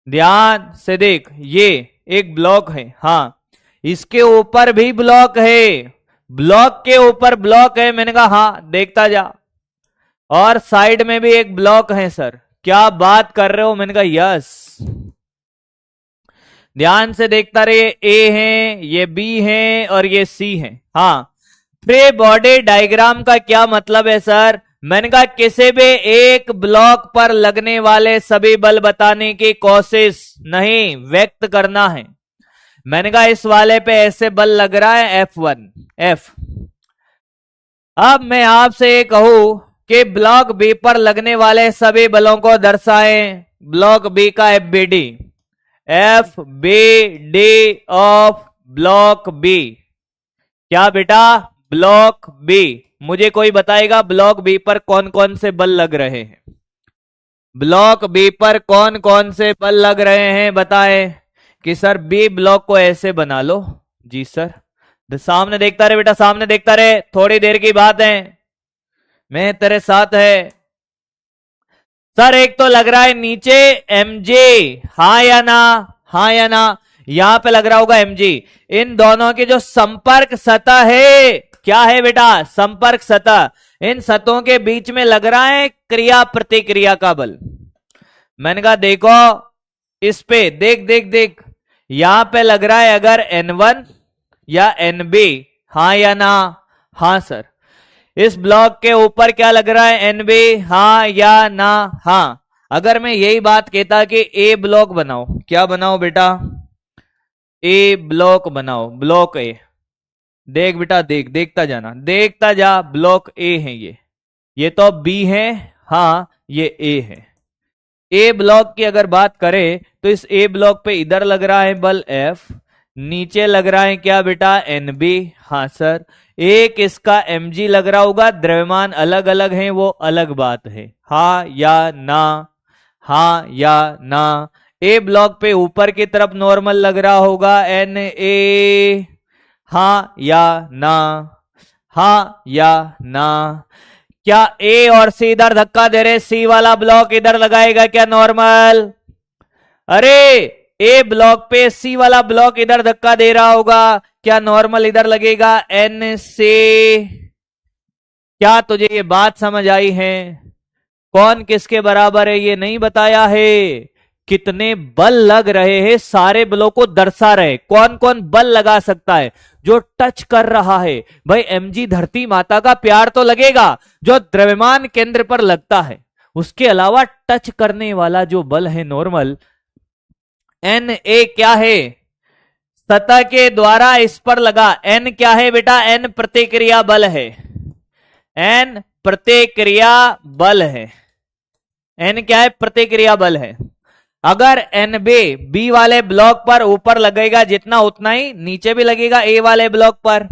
ध्यान से देख। ये एक ब्लॉक है, हाँ, इसके ऊपर भी ब्लॉक है, ब्लॉक के ऊपर ब्लॉक है। मैंने कहा हाँ, देखता जा। और साइड में भी एक ब्लॉक है। सर क्या बात कर रहे हो? मैंने कहा यस। ध्यान से देखता रहे। ए है, ये बी है और ये सी है। हाँ, फ्री बॉडी डायग्राम का क्या मतलब है सर? मैंने कहा किसी भी एक ब्लॉक पर लगने वाले सभी बल बताने की कोशिश नहीं, व्यक्त करना है। मैंने कहा इस वाले पे ऐसे बल लग रहा है F1 F। अब मैं आपसे ये कहूं कि ब्लॉक बी पर लगने वाले सभी बलों को दर्शाएं। ब्लॉक बी का FBD, F B D of block B. क्या बेटा? Block B. मुझे कोई बताएगा ब्लॉक बी पर कौन कौन से बल लग रहे हैं? ब्लॉक बी पर कौन कौन से बल लग रहे हैं बताए। कि सर बी ब्लॉक को ऐसे बना लो। जी सर। सामने देखता रहे बेटा, सामने देखता रहे, थोड़ी देर की बात है, मैं तेरे साथ है। सर एक तो लग रहा है नीचे एमजे, हाँ या ना? हाँ या ना? यहां पे लग रहा होगा एमजी। इन दोनों की जो संपर्क सतह है, क्या है बेटा? संपर्क सतह। इन सतहों के बीच में लग रहा है क्रिया प्रतिक्रिया का बल। मैंने कहा देखो इस पे, देख देख देख, यहां पे लग रहा है अगर N1 या NB, हाँ या ना? हाँ सर। इस ब्लॉक के ऊपर क्या लग रहा है? NB, हाँ या ना? हाँ। अगर मैं यही बात कहता कि ए ब्लॉक बनाओ, क्या बनाओ बेटा? ए ब्लॉक बनाओ, ब्लॉक ए। देख बेटा देख, देखता जाना, देखता जा। ब्लॉक ए है ये तो बी है, हाँ ये ए है। ए ब्लॉक की अगर बात करें तो इस ए ब्लॉक पे इधर लग रहा है बल F, नीचे लग रहा है क्या बेटा? NB, हाँ सर। एक इसका mg लग रहा होगा, द्रव्यमान अलग अलग है, वो अलग बात है। हाँ या ना? हाँ या ना? ए ब्लॉक पे ऊपर की तरफ नॉर्मल लग रहा होगा Na, हाँ या ना? हाँ या ना? क्या ए और सी इधर धक्का दे रहे? सी वाला ब्लॉक इधर लगाएगा क्या नॉर्मल? अरे ए ब्लॉक पे सी वाला ब्लॉक इधर धक्का दे रहा होगा, क्या नॉर्मल इधर लगेगा? एन से। क्या तुझे ये बात समझ आई है? कौन किसके बराबर है ये नहीं बताया है। कितने बल लग रहे हैं, सारे बलों को दर्शा रहे। कौन कौन बल लगा सकता है? जो टच कर रहा है भाई, mg धरती माता का प्यार तो लगेगा, जो द्रव्यमान केंद्र पर लगता है। उसके अलावा टच करने वाला जो बल है नॉर्मल, एन ए क्या है? सतह के द्वारा इस पर लगा। एन क्या है बेटा? एन प्रतिक्रिया बल है। एन प्रतिक्रिया बल है। एन क्या है? प्रतिक्रिया बल है। अगर एन बी वाले ब्लॉक पर ऊपर लगेगा जितना, उतना ही नीचे भी लगेगा ए वाले ब्लॉक पर,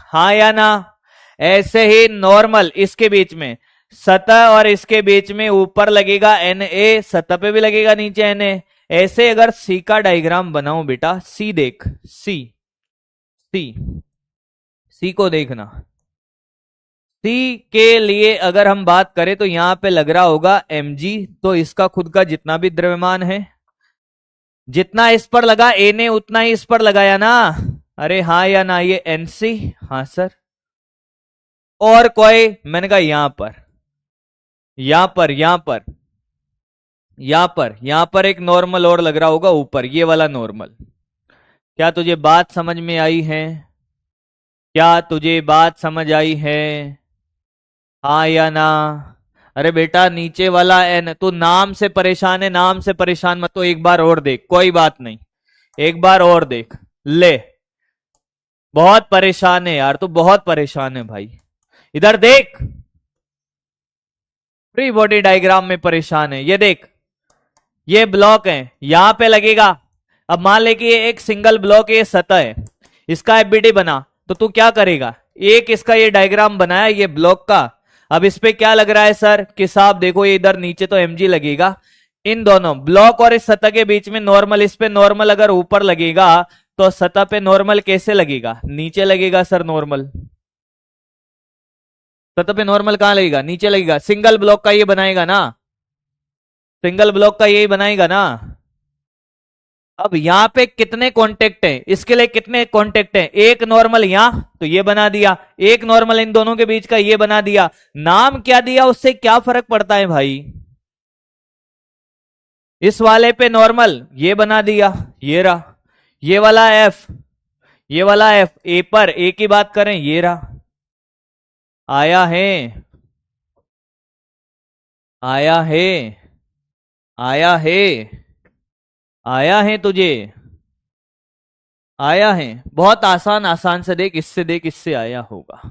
हाँ या ना? ऐसे ही नॉर्मल इसके बीच में सतह और इसके बीच में ऊपर लगेगा एन ए, सतह पे भी लगेगा नीचे एन ए। ऐसे अगर सी का डायग्राम बनाऊं बेटा, सी देख, सी सी सी को देखना। सी के लिए अगर हम बात करें तो यहां पे लग रहा होगा mg, तो इसका खुद का जितना भी द्रव्यमान है, जितना इस पर लगा ए ने उतना ही इस पर लगाया ना? अरे हाँ या ना? ये NC, हाँ सर। और कोई? मैंने कहा यहां पर, यहां पर, यहां पर, यहां पर, यहां पर एक नॉर्मल और लग रहा होगा ऊपर, ये वाला नॉर्मल। क्या तुझे बात समझ में आई है? क्या तुझे बात समझ आई है? हाँ या ना? अरे बेटा नीचे वाला एन, तू नाम से परेशान है, नाम से परेशान मत, तो एक बार और देख, कोई बात नहीं, एक बार और देख ले। बहुत परेशान है यार तू, बहुत परेशान है भाई। इधर देख, फ्री बॉडी डायग्राम में परेशान है। ये देख, ये ब्लॉक है, यहां पे लगेगा। अब मान ले कि ये एक सिंगल ब्लॉक, ये सतह है, इसका एफबीडी बना, तो तू क्या करेगा? एक इसका ये डायग्राम बनाया ये ब्लॉक का। अब इस पे क्या लग रहा है सर कि साहब देखो, ये इधर नीचे तो एमजी लगेगा, इन दोनों ब्लॉक और इस सतह के बीच में नॉर्मल, इस पे नॉर्मल अगर ऊपर लगेगा तो सतह पे नॉर्मल कैसे लगेगा? नीचे लगेगा सर नॉर्मल। सतह पे नॉर्मल कहां लगेगा? नीचे लगेगा। सिंगल ब्लॉक का ये बनाएगा ना, सिंगल ब्लॉक का यही बनाएगा ना। अब यहां पे कितने कॉन्टेक्ट हैं? इसके लिए कितने कॉन्टेक्ट हैं? एक नॉर्मल यहां, तो ये बना दिया, एक नॉर्मल इन दोनों के बीच का ये बना दिया। नाम क्या दिया उससे क्या फर्क पड़ता है भाई? इस वाले पे नॉर्मल ये बना दिया, ये रहा, ये वाला एफ, ये वाला एफ, ए पर ए की बात करें, ये रहा। आया है, आया है, आया है, आया है तुझे, आया है। बहुत आसान, आसान से देख, इससे देख, इससे आया होगा,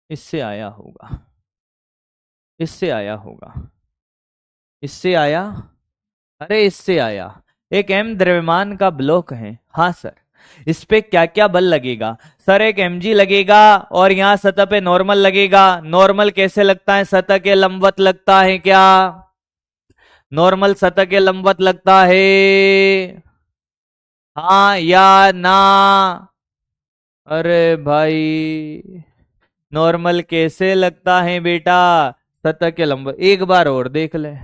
इससे आया होगा, इससे आया होगा, इससे आया, अरे इससे आया। एक एम द्रव्यमान का ब्लॉक है, हाँ सर, इस पे क्या क्या बल लगेगा? सर एक mg लगेगा और यहां सतह पे नॉर्मल लगेगा। नॉर्मल कैसे लगता है? सतह के लंबवत लगता है क्या? नॉर्मल सतह के लंबवत लगता है, हाँ या ना? अरे भाई, नॉर्मल कैसे लगता है बेटा? सतह के लंबवत। एक बार और देख ले,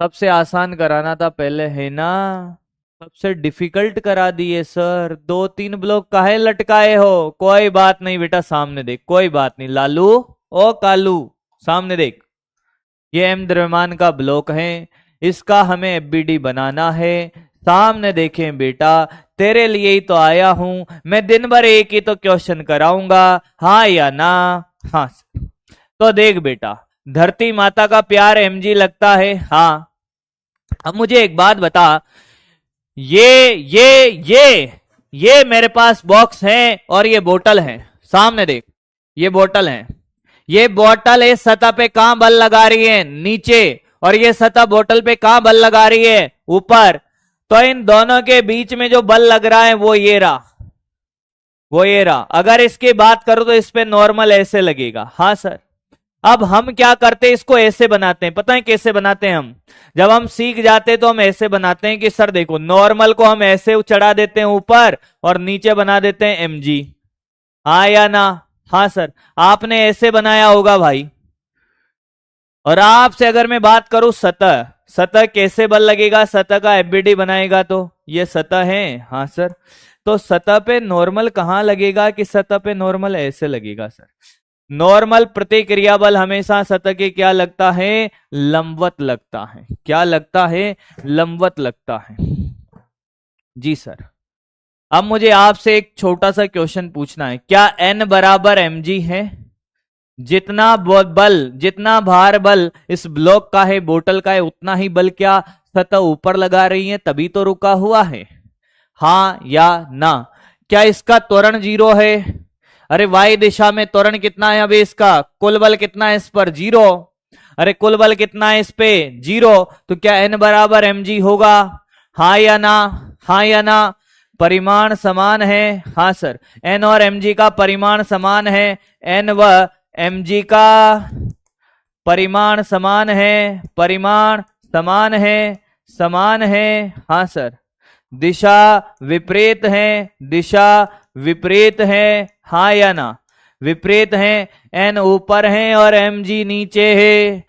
सबसे आसान कराना था पहले है ना, सबसे डिफिकल्ट करा दिए सर। दो तीन ब्लॉक काहे लटकाए हो? कोई बात नहीं बेटा, सामने देख, कोई बात नहीं लालू, ओ कालू, सामने देख, ये एम द्रव्यमान का ब्लॉक है, इसका हमें एफबीडी बनाना है। सामने देखें बेटा, तेरे लिए ही तो आया हूं मैं, दिन भर एक ही तो क्वेश्चन कराऊंगा, हाँ या ना? हाँ। तो देख बेटा, धरती माता का प्यार एमजी लगता है, हाँ। अब मुझे एक बात बता, ये मेरे पास बॉक्स है और ये बोतल है, सामने देख, ये बोतल है, ये बोतल इस सतह पे कहां बल लगा रही है? नीचे। और ये सतह बोतल पे कहां बल लगा रही है? ऊपर। तो इन दोनों के बीच में जो बल लग रहा है वो ये रहा, वो ये रहा। अगर इसकी बात करो तो इस पे नॉर्मल ऐसे लगेगा, हाँ सर। अब हम क्या करते हैं, इसको ऐसे बनाते हैं, पता है कैसे बनाते हैं हम? जब हम सीख जाते हैं तो हम ऐसे बनाते हैं कि सर देखो, नॉर्मल को हम ऐसे चढ़ा देते हैं ऊपर और नीचे बना देते हैं एमजी, हाँ या ना? हाँ सर, आपने ऐसे बनाया होगा भाई। और आपसे अगर मैं बात करूं सतह, सतह कैसे बल लगेगा? सतह का एफबीडी बनाएगा तो ये सतह है, हाँ सर। तो सतह पे नॉर्मल कहां लगेगा कि सतह पे नॉर्मल ऐसे लगेगा सर। नॉर्मल प्रतिक्रिया बल हमेशा सतह के क्या लगता है? लंबवत लगता है। क्या लगता है? लंबवत लगता है। जी सर। अब मुझे आपसे एक छोटा सा क्वेश्चन पूछना है, क्या n बराबर mg है? जितना बल, जितना भार बल इस ब्लॉक का है, बोतल का है, उतना ही बल क्या सतह ऊपर लगा रही है, तभी तो रुका हुआ है, हाँ या ना? क्या इसका त्वरण 0 है? अरे वाई दिशा में त्वरण कितना है? अभी इसका कुल बल कितना है इस पर? 0। अरे कुल बल कितना है इस पे? 0। तो क्या n बराबर mg होगा, हाँ या ना? हाँ या ना? परिमाण समान है, हाँ सर, n और mg का परिमाण समान है, n व mg का परिमाण समान है, परिमाण समान है, समान है, हाँ सर। दिशा विपरीत है, दिशा विपरीत है, हाँ या ना? विपरीत है। n ऊपर है और mg नीचे है,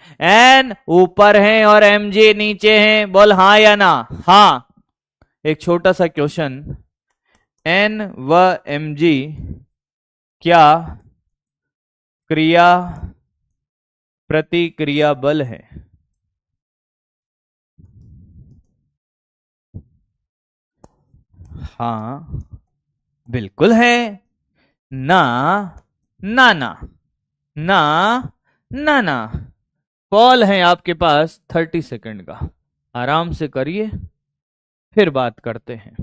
n ऊपर है और mg नीचे है, बोल हाँ या ना? हाँ। एक छोटा सा क्वेश्चन, n व mg क्या क्रिया प्रतिक्रिया बल है? हाँ बिल्कुल है। ना ना ना ना ना ना, कॉल है आपके पास 30 सेकंड का, आराम से करिए, फिर बात करते हैं।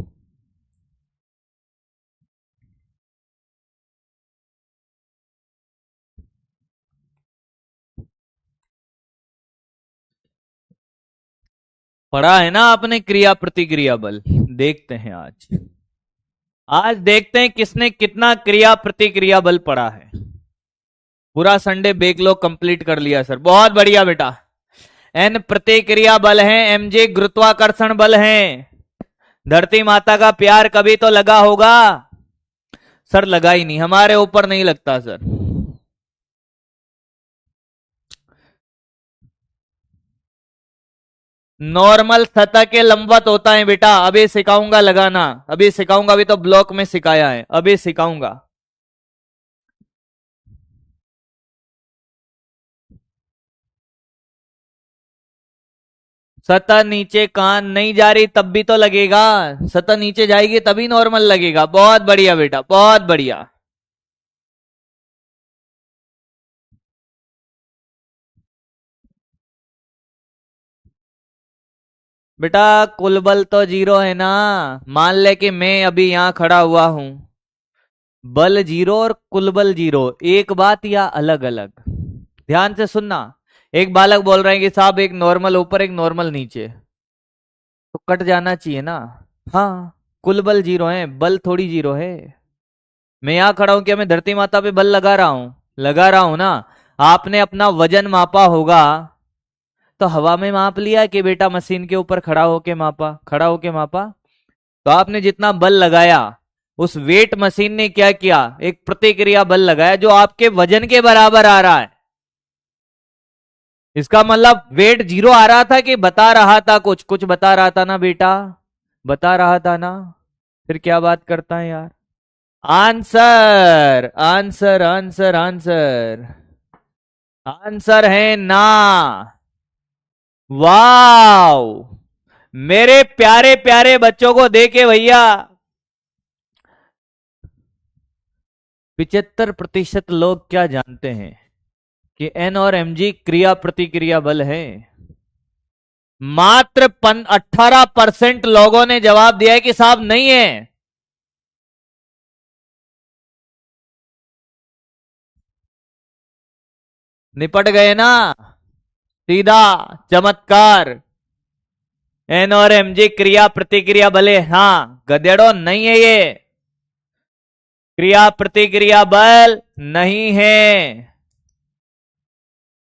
पढ़ा है ना आपने क्रिया प्रतिक्रिया बल? देखते हैं आज, आज देखते हैं किसने कितना क्रिया प्रतिक्रिया बल पढ़ा है। पूरा संडे बैकलॉग कंप्लीट कर लिया सर, बहुत बढ़िया बेटा। एन प्रतिक्रिया बल है, एमजे गुरुत्वाकर्षण बल है। धरती माता का प्यार कभी तो लगा होगा सर? लगा ही नहीं, हमारे ऊपर नहीं लगता सर। नॉर्मल सतह के लंबवत होता है बेटा, अभी सिखाऊंगा लगाना, अभी सिखाऊंगा, अभी तो ब्लॉक में सिखाया है, अभी सिखाऊंगा। सतह नीचे कान नहीं जा रही तब भी तो लगेगा, सतह नीचे जाएगी तभी नॉर्मल लगेगा। बहुत बढ़िया बेटा, बहुत बढ़िया। बेटा कुल बल तो जीरो है ना, मान ले कि मैं अभी यहां खड़ा हुआ हूं, बल जीरो और कुल बल जीरो, एक बात या अलग अलग? ध्यान से सुनना। एक बालक बोल रहे हैं कि साहब एक नॉर्मल ऊपर एक नॉर्मल नीचे, तो कट जाना चाहिए ना। हाँ, कुल बल जीरो है, बल थोड़ी जीरो है। मैं यहां खड़ा हूं, क्या मैं धरती माता पे बल लगा रहा हूं? लगा रहा हूं ना। आपने अपना वजन मापा होगा, तो हवा में माप लिया कि बेटा मशीन के ऊपर खड़ा होके मापा? खड़ा होके मापा। तो आपने जितना बल लगाया, उस वेट मशीन ने क्या किया? एक प्रतिक्रिया बल लगाया जो आपके वजन के बराबर आ रहा है। इसका मतलब वेट जीरो आ रहा था कि बता रहा था? कुछ कुछ बता रहा था ना बेटा, बता रहा था ना। फिर क्या बात करता है यार? Answer answer answer answer, answer है ना। वाओ, मेरे प्यारे प्यारे बच्चों को देखे भैया, 75% लोग क्या जानते हैं कि एन और एमजी क्रिया प्रतिक्रिया बल है? मात्र 18% लोगों ने जवाब दिया है कि साहब नहीं है। निपट गए ना, सीधा चमत्कार। एन और एमजी क्रिया प्रतिक्रिया बल, हाँ गधेड़ो नहीं है ये, क्रिया प्रतिक्रिया बल नहीं है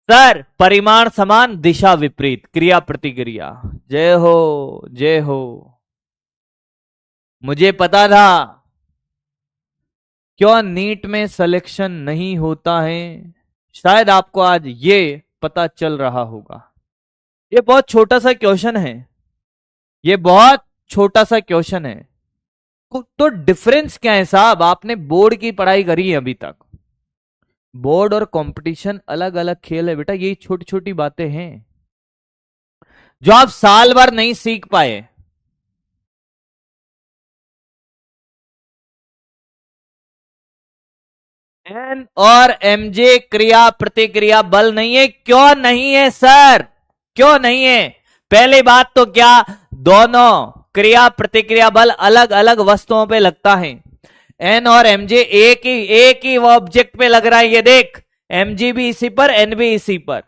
सर। परिमाण समान, दिशा विपरीत, क्रिया प्रतिक्रिया। जय हो, जय हो। मुझे पता था क्यों नीट में सिलेक्शन नहीं होता है, शायद आपको आज ये पता चल रहा होगा। ये बहुत छोटा सा क्वेश्चन है, ये बहुत छोटा सा क्वेश्चन है। तो डिफरेंस क्या है साहब? आपने बोर्ड की पढ़ाई करी है अभी तक, बोर्ड और कंपटीशन अलग अलग खेल है बेटा, यही छोटी छोटी बातें हैं जो आप साल भर नहीं सीख पाए। एन और एमजे क्रिया प्रतिक्रिया बल नहीं है। क्यों नहीं है सर? क्यों नहीं है? पहली बात तो क्या, दोनों क्रिया प्रतिक्रिया बल अलग अलग वस्तुओं पे लगता है। एन और एमजे एक ही वो ऑब्जेक्ट पे लग रहा है, ये देख, एमजी भी इसी पर, एन भी इसी पर।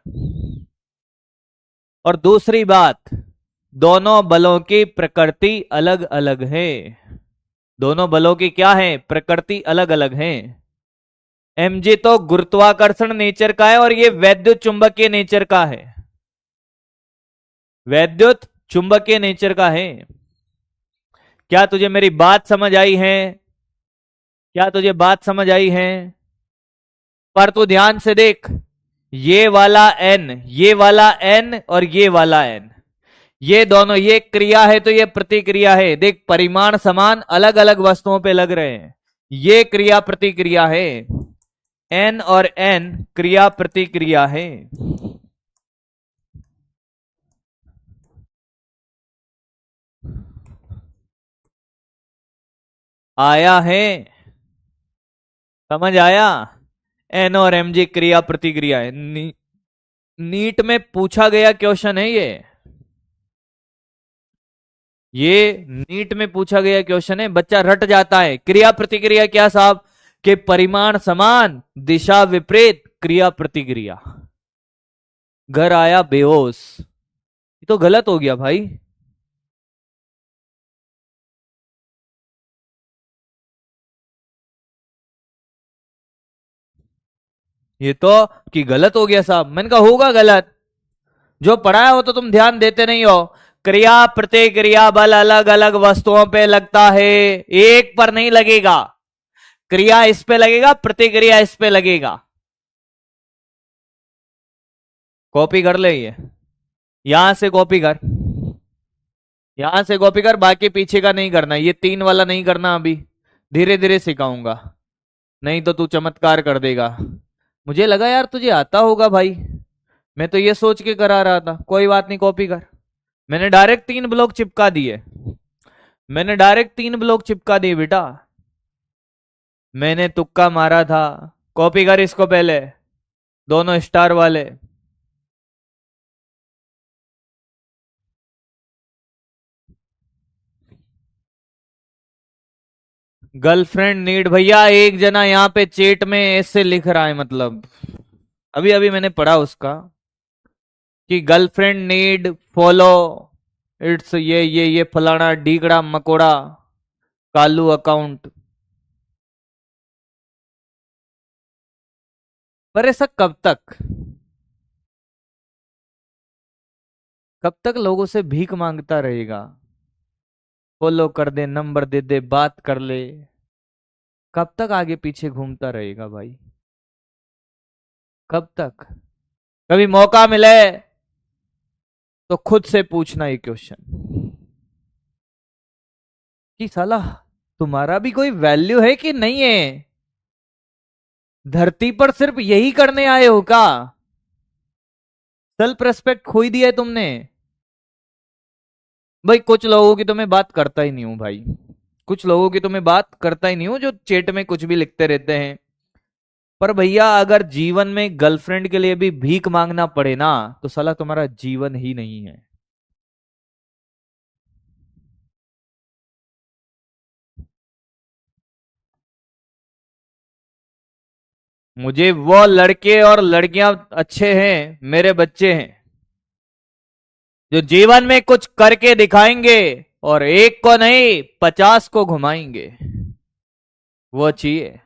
और दूसरी बात, दोनों बलों की प्रकृति अलग अलग है। दोनों बलों की क्या है? प्रकृति अलग अलग है। एमजी तो गुरुत्वाकर्षण नेचर का है और ये वैद्युत चुंबकीय नेचर का है, वैद्युत चुंबकीय नेचर का है। क्या तुझे मेरी बात समझ आई है? क्या तुझे बात समझ आई है? पर तू ध्यान से देख, ये वाला एन, ये वाला एन और ये वाला एन, ये दोनों, ये क्रिया है तो ये प्रतिक्रिया है। देख परिमाण समान, अलग अलग वस्तुओं पे लग रहे हैं, ये क्रिया प्रतिक्रिया है। एन और एन क्रिया प्रतिक्रिया है। आया है? समझ आया? एन और एमजी क्रिया प्रतिक्रिया है। नीट में पूछा गया क्वेश्चन है ये नीट में पूछा गया क्वेश्चन है, बच्चा रट जाता है। क्रिया प्रतिक्रिया क्या साहब? के परिमाण समान, दिशा विपरीत, क्रिया प्रतिक्रिया। घर आया बेहोश, ये तो गलत हो गया भाई। ये तो कि गलत हो गया साहब। मैंने कहा होगा गलत, जो पढ़ाया हो तो तुम ध्यान देते नहीं हो। क्रिया प्रतिक्रिया बल अलग अलग वस्तुओं पे लगता है, एक पर नहीं लगेगा। क्रिया इस पे लगेगा, प्रतिक्रिया इस पे लगेगा। कॉपी कर ले, ये यहां से कॉपी कर, यहां से कॉपी कर, बाकी पीछे का नहीं करना। ये 3 वाला नहीं करना, अभी धीरे धीरे सिखाऊंगा, नहीं तो तू चमत्कार कर देगा। मुझे लगा यार तुझे आता होगा भाई, मैं तो ये सोच के करा रहा था। कोई बात नहीं, कॉपी कर। मैंने डायरेक्ट 3 ब्लॉक चिपका दिए, मैंने डायरेक्ट 3 ब्लॉक चिपका दिए बेटा। मैंने तुक्का मारा था। कॉपी कर इसको पहले, दोनों स्टार वाले। गर्लफ्रेंड नीड, भैया एक जना यहाँ पे चेट में ऐसे लिख रहा है, मतलब अभी अभी मैंने पढ़ा उसका कि गर्लफ्रेंड नीड फॉलो इट्स ये फलाना ढीकड़ा मकोड़ा कालू अकाउंट। पर ऐसा कब तक लोगों से भीख मांगता रहेगा? फॉलो कर दे, नंबर दे दे, बात कर ले, कब तक आगे पीछे घूमता रहेगा भाई? कब तक? कभी मौका मिले तो खुद से पूछना ये क्वेश्चन कि साला तुम्हारा भी कोई वैल्यू है कि नहीं है? धरती पर सिर्फ यही करने आए हो क्या? सेल्फ रेस्पेक्ट खो ही दिया है तुमने। भाई कुछ लोगों की तो मैं बात करता ही नहीं हूं भाई, कुछ लोगों की तो मैं बात करता ही नहीं हूं जो चैट में कुछ भी लिखते रहते हैं। पर भैया अगर जीवन में गर्लफ्रेंड के लिए भी भीख मांगना पड़े ना, तो साला तुम्हारा जीवन ही नहीं है। मुझे वो लड़के और लड़कियां अच्छे हैं, मेरे बच्चे हैं, जो जीवन में कुछ करके दिखाएंगे और एक को नहीं 50 को घुमाएंगे, वो चाहिए।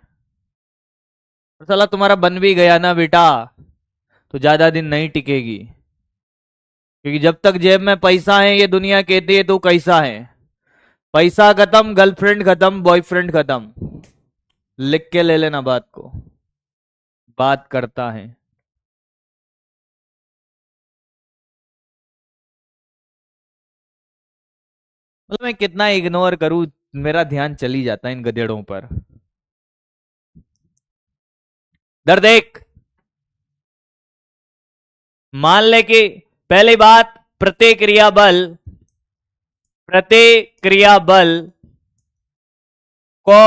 और साला तुम्हारा बन भी गया ना बेटा, तो ज्यादा दिन नहीं टिकेगी, क्योंकि जब तक जेब में पैसा है ये दुनिया कहती है तू कैसा है। पैसा खत्म, गर्लफ्रेंड खत्म, बॉयफ्रेंड खत्म। लिख के ले लेना बात को, बात करता है। मतलब मैं कितना इग्नोर करूं, मेरा ध्यान चली जाता है इन गधेड़ों पर। दर देख, मान ले कि पहली बात, प्रतिक्रिया बल को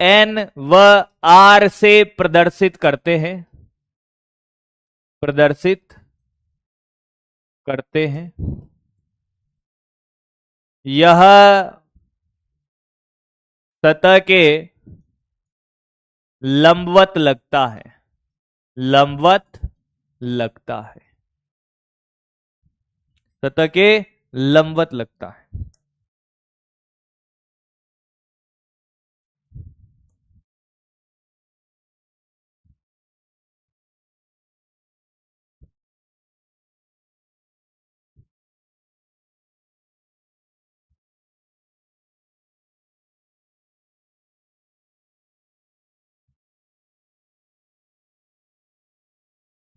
एन व आर से प्रदर्शित करते हैं। यह सतह के लंबवत लगता है, लंबवत लगता है, सतह के लंबवत लगता है।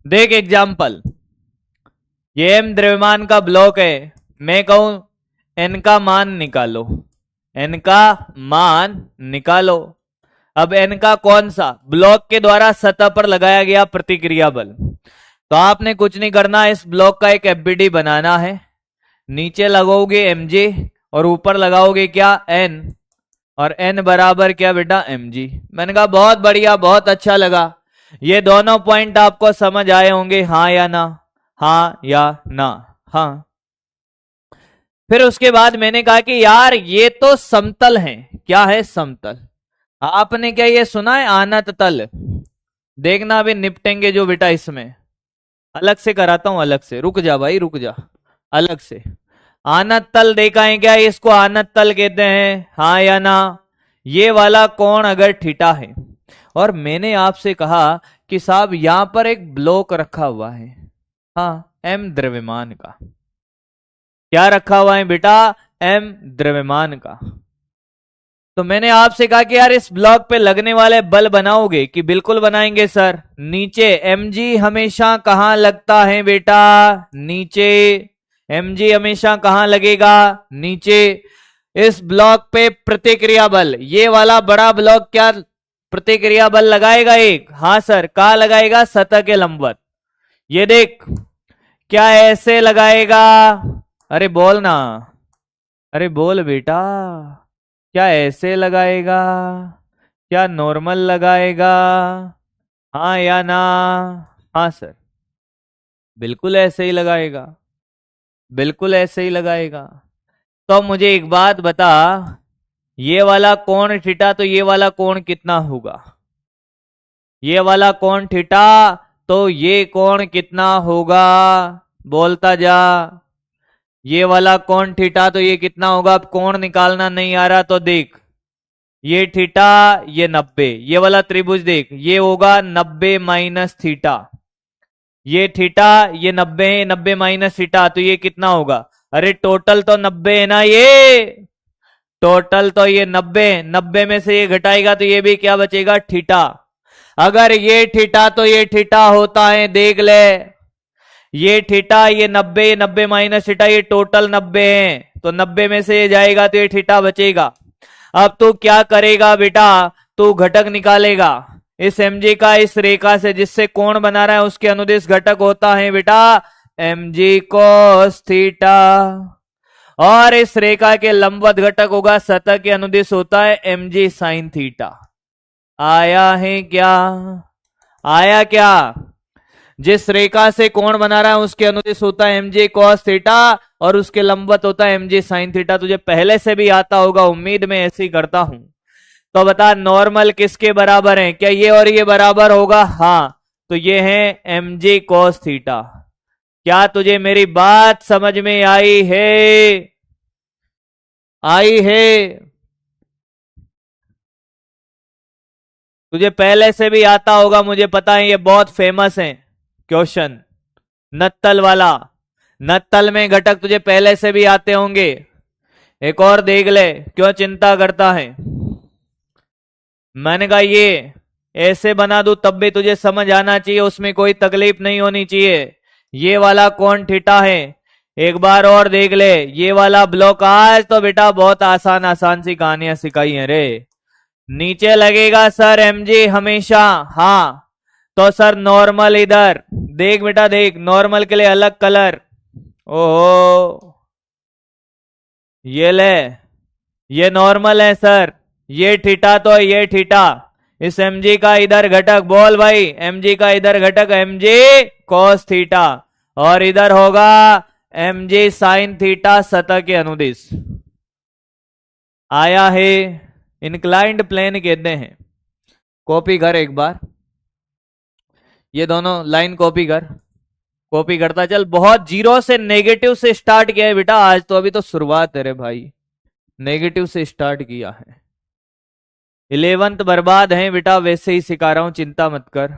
देख एग्जाम्पल, ये एम द्रव्यमान का ब्लॉक है, मैं कहूं एन का मान निकालो, एन का मान निकालो। अब एन का कौन सा? ब्लॉक के द्वारा सतह पर लगाया गया प्रतिक्रिया बल। तो आपने कुछ नहीं करना, इस ब्लॉक का एक एफबीडी बनाना है। नीचे लगाओगे एमजे और ऊपर लगाओगे क्या? एन। और एन बराबर क्या बेटा? एमजी। मैंने कहा बहुत बढ़िया, बहुत अच्छा लगा। ये दोनों पॉइंट आपको समझ आए होंगे, हाँ या ना, हाँ या ना, हाँ। फिर उसके बाद मैंने कहा कि यार ये तो समतल है। क्या है? समतल। आपने क्या ये सुना है आनत तल? देखना अभी निपटेंगे जो बेटा इसमें। अलग से कराता हूं, अलग से, रुक जा भाई रुक जा, अलग से। आनत तल देखा है क्या? इसको आनत तल कहते हैं, हाँ या ना? ये वाला कोण अगर थीटा है, और मैंने आपसे कहा कि साहब यहां पर एक ब्लॉक रखा हुआ है, हाँ, एम द्रव्यमान का। क्या रखा हुआ है बेटा? एम द्रव्यमान का। तो मैंने आपसे कहा कि यार इस ब्लॉक पे लगने वाले बल बनाओगे? कि बिल्कुल बनाएंगे सर। नीचे mg हमेशा कहां लगता है बेटा? नीचे। mg हमेशा कहां लगेगा? नीचे। इस ब्लॉक पे प्रतिक्रिया बल, ये वाला बड़ा ब्लॉक क्या प्रतिक्रिया बल लगाएगा? एक, हाँ सर। कहां लगाएगा? सतह के लंबवत। ये देख, क्या ऐसे लगाएगा? अरे बोल ना, अरे बोल बेटा, क्या ऐसे लगाएगा? क्या नॉर्मल लगाएगा? हाँ या ना? हाँ सर, बिल्कुल ऐसे ही लगाएगा, बिल्कुल ऐसे ही लगाएगा। तो मुझे एक बात बता, ये वाला कोण थीटा, तो ये वाला कोण कितना होगा? ये वाला कोण थीटा, तो ये कोण कितना होगा? बोलता जा। ये वाला कोण थीटा, तो ये कितना होगा? अब कोण निकालना नहीं आ रहा तो देख, ये थीटा, ये 90, ये वाला त्रिभुज देख, ये होगा 90 माइनस थीटा। ये थीटा, ये 90 है, 90 माइनस थीटा, तो ये कितना होगा? अरे टोटल तो 90 है ना, ये टोटल तो ये 90, 90 में से ये घटाएगा तो ये भी क्या बचेगा? थीटा। अगर ये थीटा तो ये थीटा होता है, देख ले, ये थीटा, ये 90, 90 माइनस थीटा, ये टोटल 90 है, तो 90 में से ये जाएगा तो ये थीटा बचेगा। अब तू क्या करेगा बेटा? तू घटक निकालेगा इस mg का, इस रेखा से जिससे कोण बना रहा है उसके अनुदिश घटक होता है बेटा mg cos थीटा, और इस रेखा के लंबवत घटक होगा सतह के अनुदिश होता है mg sin थीटा। आया है क्या? आया क्या? जिस रेखा से कोण बना रहा है उसके अनुदिश होता है mg cos थीटा, और उसके लंबवत होता है mg sin थीटा। तुझे पहले से भी आता होगा, उम्मीद में ऐसी करता हूं। तो बता, नॉर्मल किसके बराबर है? क्या ये और ये बराबर होगा? हाँ, तो ये है mg cos थीटा। क्या तुझे मेरी बात समझ में आई है? आई है? तुझे पहले से भी आता होगा, मुझे पता है, ये बहुत फेमस है क्वेश्चन, नत्तल वाला। नत्तल में घटक तुझे पहले से भी आते होंगे। एक और देख ले, क्यों चिंता करता है? मैंने कहा ये ऐसे बना दूं तब भी तुझे समझ आना चाहिए, उसमें कोई तकलीफ नहीं होनी चाहिए। ये वाला कोण थीटा है, एक बार और देख ले, ये वाला ब्लॉक। आज तो बेटा बहुत आसान आसान सी कहानियां सिखाई हैं रे। नीचे लगेगा सर mg हमेशा, हाँ, तो सर नॉर्मल इधर देख बेटा, देख नॉर्मल के लिए अलग कलर। ओहो, ये ले, ये नॉर्मल है सर, ये थीटा तो ये थीटा, इस mg का इधर घटक, बोल भाई, mg का इधर घटक mg cos थीटा, और इधर होगा mg sin थीटा सतह के अनुदिश। आया है? इंक्लाइंड प्लेन कहते हैं। कॉपी कर एक बार, ये दोनों लाइन कॉपी कर, कॉपी करता चल। बहुत जीरो से, नेगेटिव से स्टार्ट किया है बेटा आज तो, अभी तो शुरुआत है रे भाई, नेगेटिव से स्टार्ट किया है। 11th बर्बाद है बेटा, वैसे ही सिखा रहा हूं, चिंता मत कर।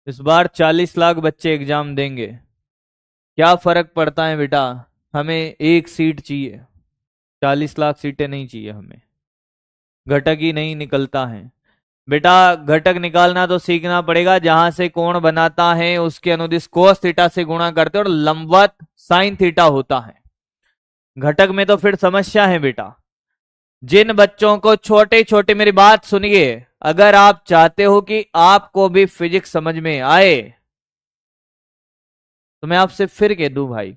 इस बार 40 लाख बच्चे एग्जाम देंगे, क्या फर्क पड़ता है बेटा? हमें एक सीट चाहिए, 40 लाख सीटें नहीं चाहिए हमें। घटक ही नहीं निकलता है बेटा, घटक निकालना तो सीखना पड़ेगा। जहां से कोण बनाता है उसके अनुदिश कोस थीटा से गुणा करते, और लंबवत साइन थीटा होता है। घटक में तो फिर समस्या है बेटा। जिन बच्चों को छोटे छोटे, मेरी बात सुनिए, अगर आप चाहते हो कि आपको भी फिजिक्स समझ में आए, तो मैं आपसे फिर कह दूं भाई,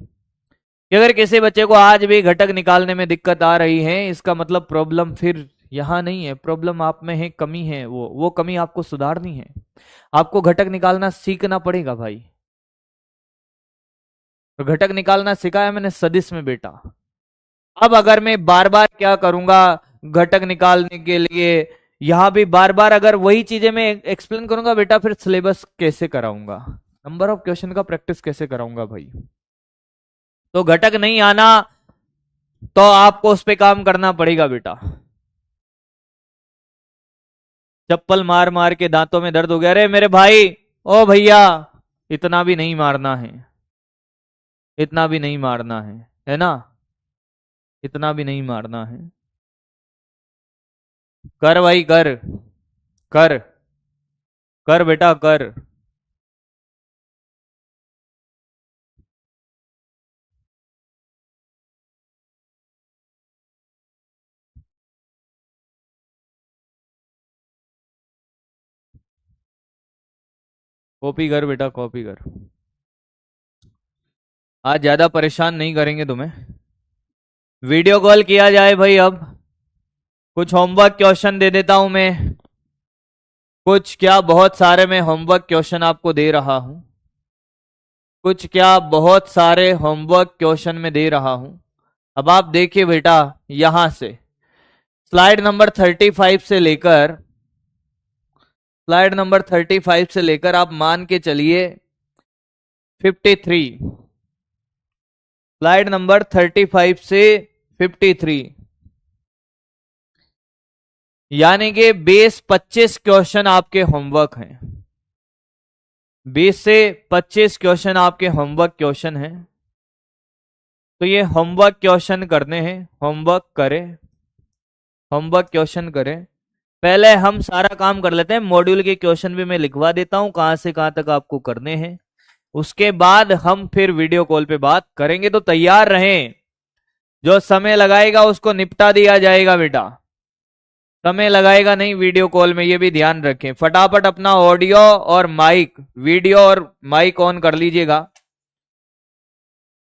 कि अगर किसी बच्चे को आज भी घटक निकालने में दिक्कत आ रही है, इसका मतलब प्रॉब्लम फिर यहां नहीं है, प्रॉब्लम आप में है, कमी है, वो कमी आपको सुधारनी है। आपको घटक निकालना सीखना पड़ेगा भाई। तो घटक निकालना सिखाया मैंने सदिश में बेटा। अब अगर मैं बार बार क्या करूंगा घटक निकालने के लिए, यहां भी बार बार अगर वही चीजें मैं एक्सप्लेन करूंगा बेटा, फिर सिलेबस कैसे कराऊंगा, नंबर ऑफ क्वेश्चन का प्रैक्टिस कैसे कराऊंगा भाई। तो घटक नहीं आना तो आपको उस पे काम करना पड़ेगा बेटा। चप्पल मार मार के दांतों में दर्द हो गया, अरे मेरे भाई, ओ भैया, इतना भी नहीं मारना है, इतना भी नहीं मारना है ना, इतना भी नहीं मारना है। कर भाई कर, कर, कर बेटा कर। कॉपी कर बेटा, कॉपी कर। आज ज्यादा परेशान नहीं करेंगे तुम्हें। वीडियो कॉल किया जाए भाई अब। कुछ होमवर्क क्वेश्चन दे देता हूं मैं, कुछ क्या बहुत सारे मैं होमवर्क क्वेश्चन आपको दे रहा हूं, कुछ क्या बहुत सारे होमवर्क क्वेश्चन में दे रहा हूं। अब आप देखिए बेटा, यहां से स्लाइड नंबर 35 से लेकर, स्लाइड नंबर 35 से लेकर आप मान के चलिए 53, स्लाइड नंबर 35 से 53, यानी कि 20-25 क्वेश्चन आपके होमवर्क हैं। 20 से 25 क्वेश्चन आपके होमवर्क क्वेश्चन हैं। तो ये होमवर्क क्वेश्चन करने हैं, होमवर्क करें, होमवर्क क्वेश्चन करें। पहले हम सारा काम कर लेते हैं, मॉड्यूल के क्वेश्चन भी मैं लिखवा देता हूं कहां से कहां तक आपको करने हैं। उसके बाद हम फिर वीडियो कॉल पे बात करेंगे, तो तैयार रहें। जो समय लगाएगा उसको निपटा दिया जाएगा बेटा, समय लगाएगा नहीं वीडियो कॉल में, ये भी ध्यान रखें। फटाफट अपना ऑडियो और माइक, वीडियो और माइक ऑन कर लीजिएगा।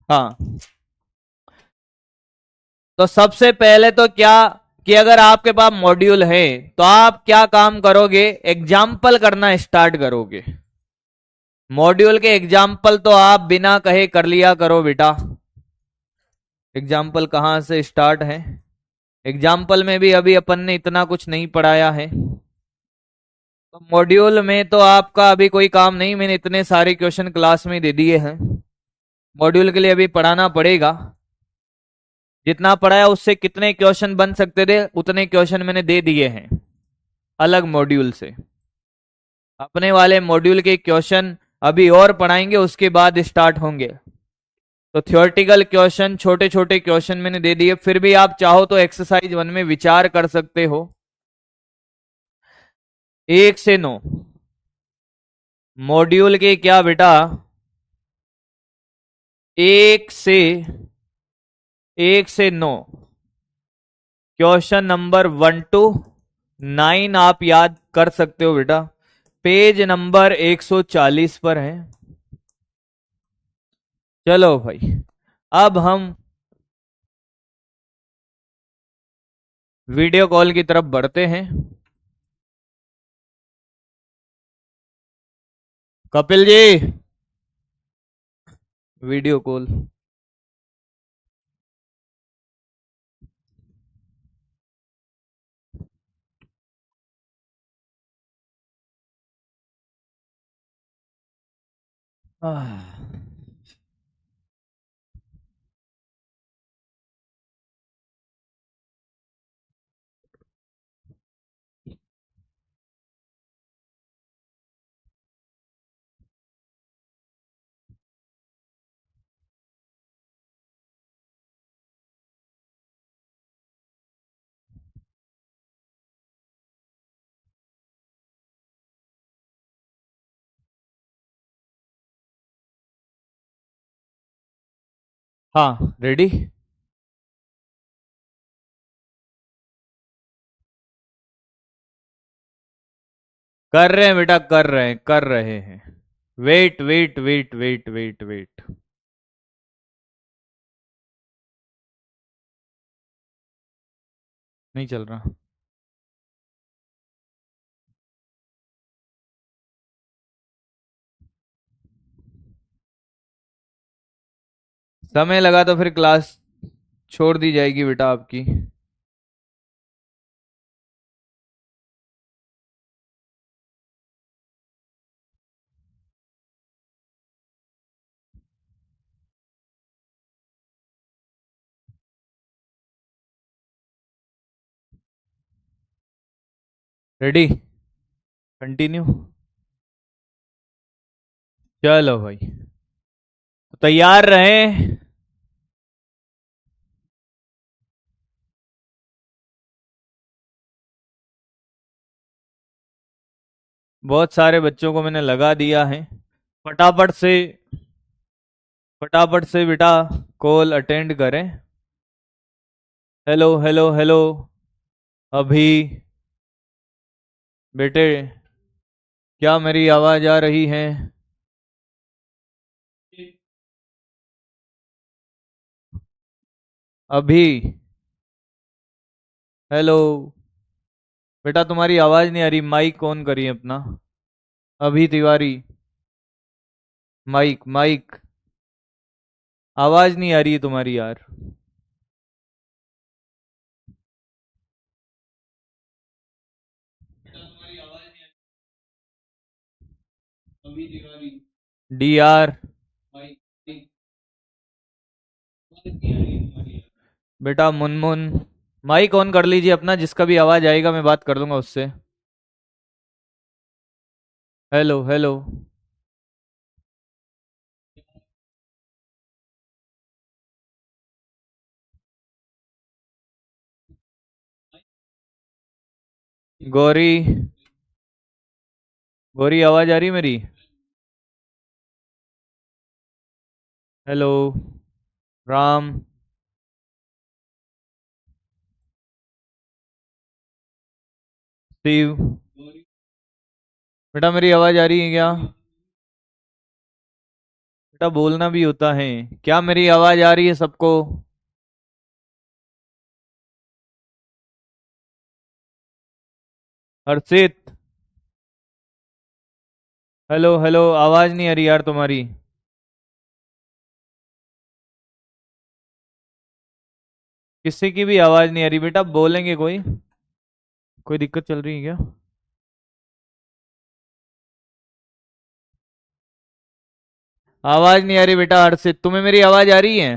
हाँ, तो सबसे पहले तो क्या कि अगर आपके पास मॉड्यूल है तो आप क्या काम करोगे, एग्जाम्पल करना स्टार्ट करोगे। मॉड्यूल के एग्जाम्पल तो आप बिना कहे कर लिया करो बेटा। एग्जाम्पल कहां से स्टार्ट है, एग्जाम्पल में भी अभी अपन ने इतना कुछ नहीं पढ़ाया है, तो मॉड्यूल में तो आपका अभी कोई काम नहीं, मैंने इतने सारे क्वेश्चन क्लास में दे दिए हैं। मॉड्यूल के लिए अभी पढ़ाना पड़ेगा, जितना पढ़ाया उससे कितने क्वेश्चन बन सकते थे उतने क्वेश्चन मैंने दे दिए हैं अलग मॉड्यूल से। अपने वाले मॉड्यूल के क्वेश्चन अभी और पढ़ाएंगे, उसके बाद स्टार्ट होंगे। तो थियोरेटिकल क्वेश्चन, छोटे छोटे क्वेश्चन मैंने दे दिए, फिर भी आप चाहो तो एक्सरसाइज 1 में विचार कर सकते हो। 1 से 9 मॉड्यूल के क्या बेटा, 1 से 9 क्वेश्चन नंबर 1 to 9 आप याद कर सकते हो बेटा। पेज नंबर 140 पर है। चलो भाई, अब हम वीडियो कॉल की तरफ बढ़ते हैं। Kapil ji, video call. हाँ, रेडी। कर रहे हैं बेटा, कर रहे हैं, कर रहे हैं। Wait wait wait wait wait wait. नहीं चल रहा। समय लगा तो फिर क्लास छोड़ दी जाएगी बेटा आपकी। Ready, continue. चलो भाई, तो तैयार रहें। बहुत सारे बच्चों को मैंने लगा दिया है। फटाफट से, फटाफट से बेटा कॉल अटेंड करें। Hello hello hello. अभी बेटे, क्या मेरी आवाज आ रही है? अभी, हेलो। बेटा तुम्हारी आवाज नहीं आ रही, माइक ऑन करिए अपना। अभी तिवारी, माइक माइक, आवाज नहीं आ रही है तुम्हारी यार। डी आर, बेटा मुनमुन, माइक ऑन कर लीजिए अपना, जिसका भी आवाज आएगा मैं बात कर दूंगा उससे। Hello hello. गौरी, गौरी आवाज आ रही है मेरी? हेलो। राम, शिव, बेटा मेरी आवाज आ रही है क्या? बेटा बोलना भी होता है। क्या मेरी आवाज आ रही है सबको? हर्षित, हेलो हेलो, आवाज नहीं आ रही यार तुम्हारी। किसी की भी आवाज नहीं आ रही बेटा, बोलेंगे कोई? कोई दिक्कत चल रही है क्या? आवाज नहीं आ रही बेटा हर्षित, तुम्हें मेरी आवाज आ रही है?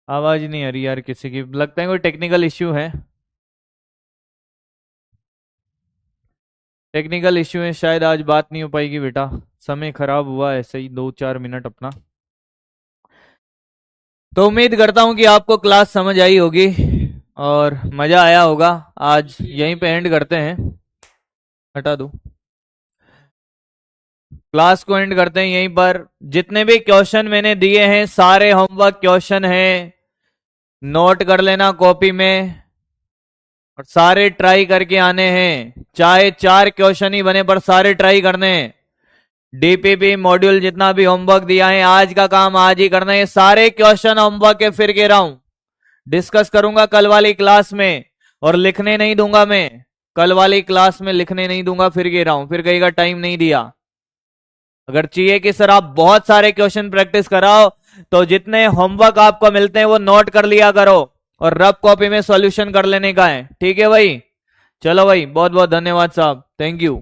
आवाज नहीं आ रही यार किसी की, लगता है कोई टेक्निकल इश्यू है। टेक्निकल इश्यू है शायद, आज बात नहीं हो पाएगी बेटा। समय खराब हुआ ऐसे ही, 2-4 मिनट अपना। तो उम्मीद करता हूं कि आपको क्लास समझ आई होगी और मजा आया होगा। आज यहीं पे एंड करते हैं। हटा दो, क्लास को एंड करते हैं यहीं पर। जितने भी क्वेश्चन मैंने दिए हैं सारे होमवर्क क्वेश्चन हैं, नोट कर लेना कॉपी में और सारे ट्राई करके आने हैं। चाहे 4 क्वेश्चन ही बने पर सारे ट्राई करने हैं। डीपीपी मॉड्यूल जितना भी होमवर्क दिया है, आज का काम आज ही करना है। सारे क्वेश्चन होमवर्क के फिर कह रहा हूं डिस्कस करूंगा कल वाली क्लास में, और लिखने नहीं दूंगा मैं। कल वाली क्लास में लिखने नहीं दूंगा, फिर कह रहा हूं, फिर कहेगा टाइम नहीं दिया। अगर चाहिए कि सर आप बहुत सारे क्वेश्चन प्रैक्टिस कराओ, तो जितने होमवर्क आपको मिलते हैं वो नोट कर लिया करो और रफ कॉपी में सॉल्यूशन कर लेने का है। ठीक है भाई? चलो भाई, बहुत बहुत धन्यवाद साहब, थैंक यू।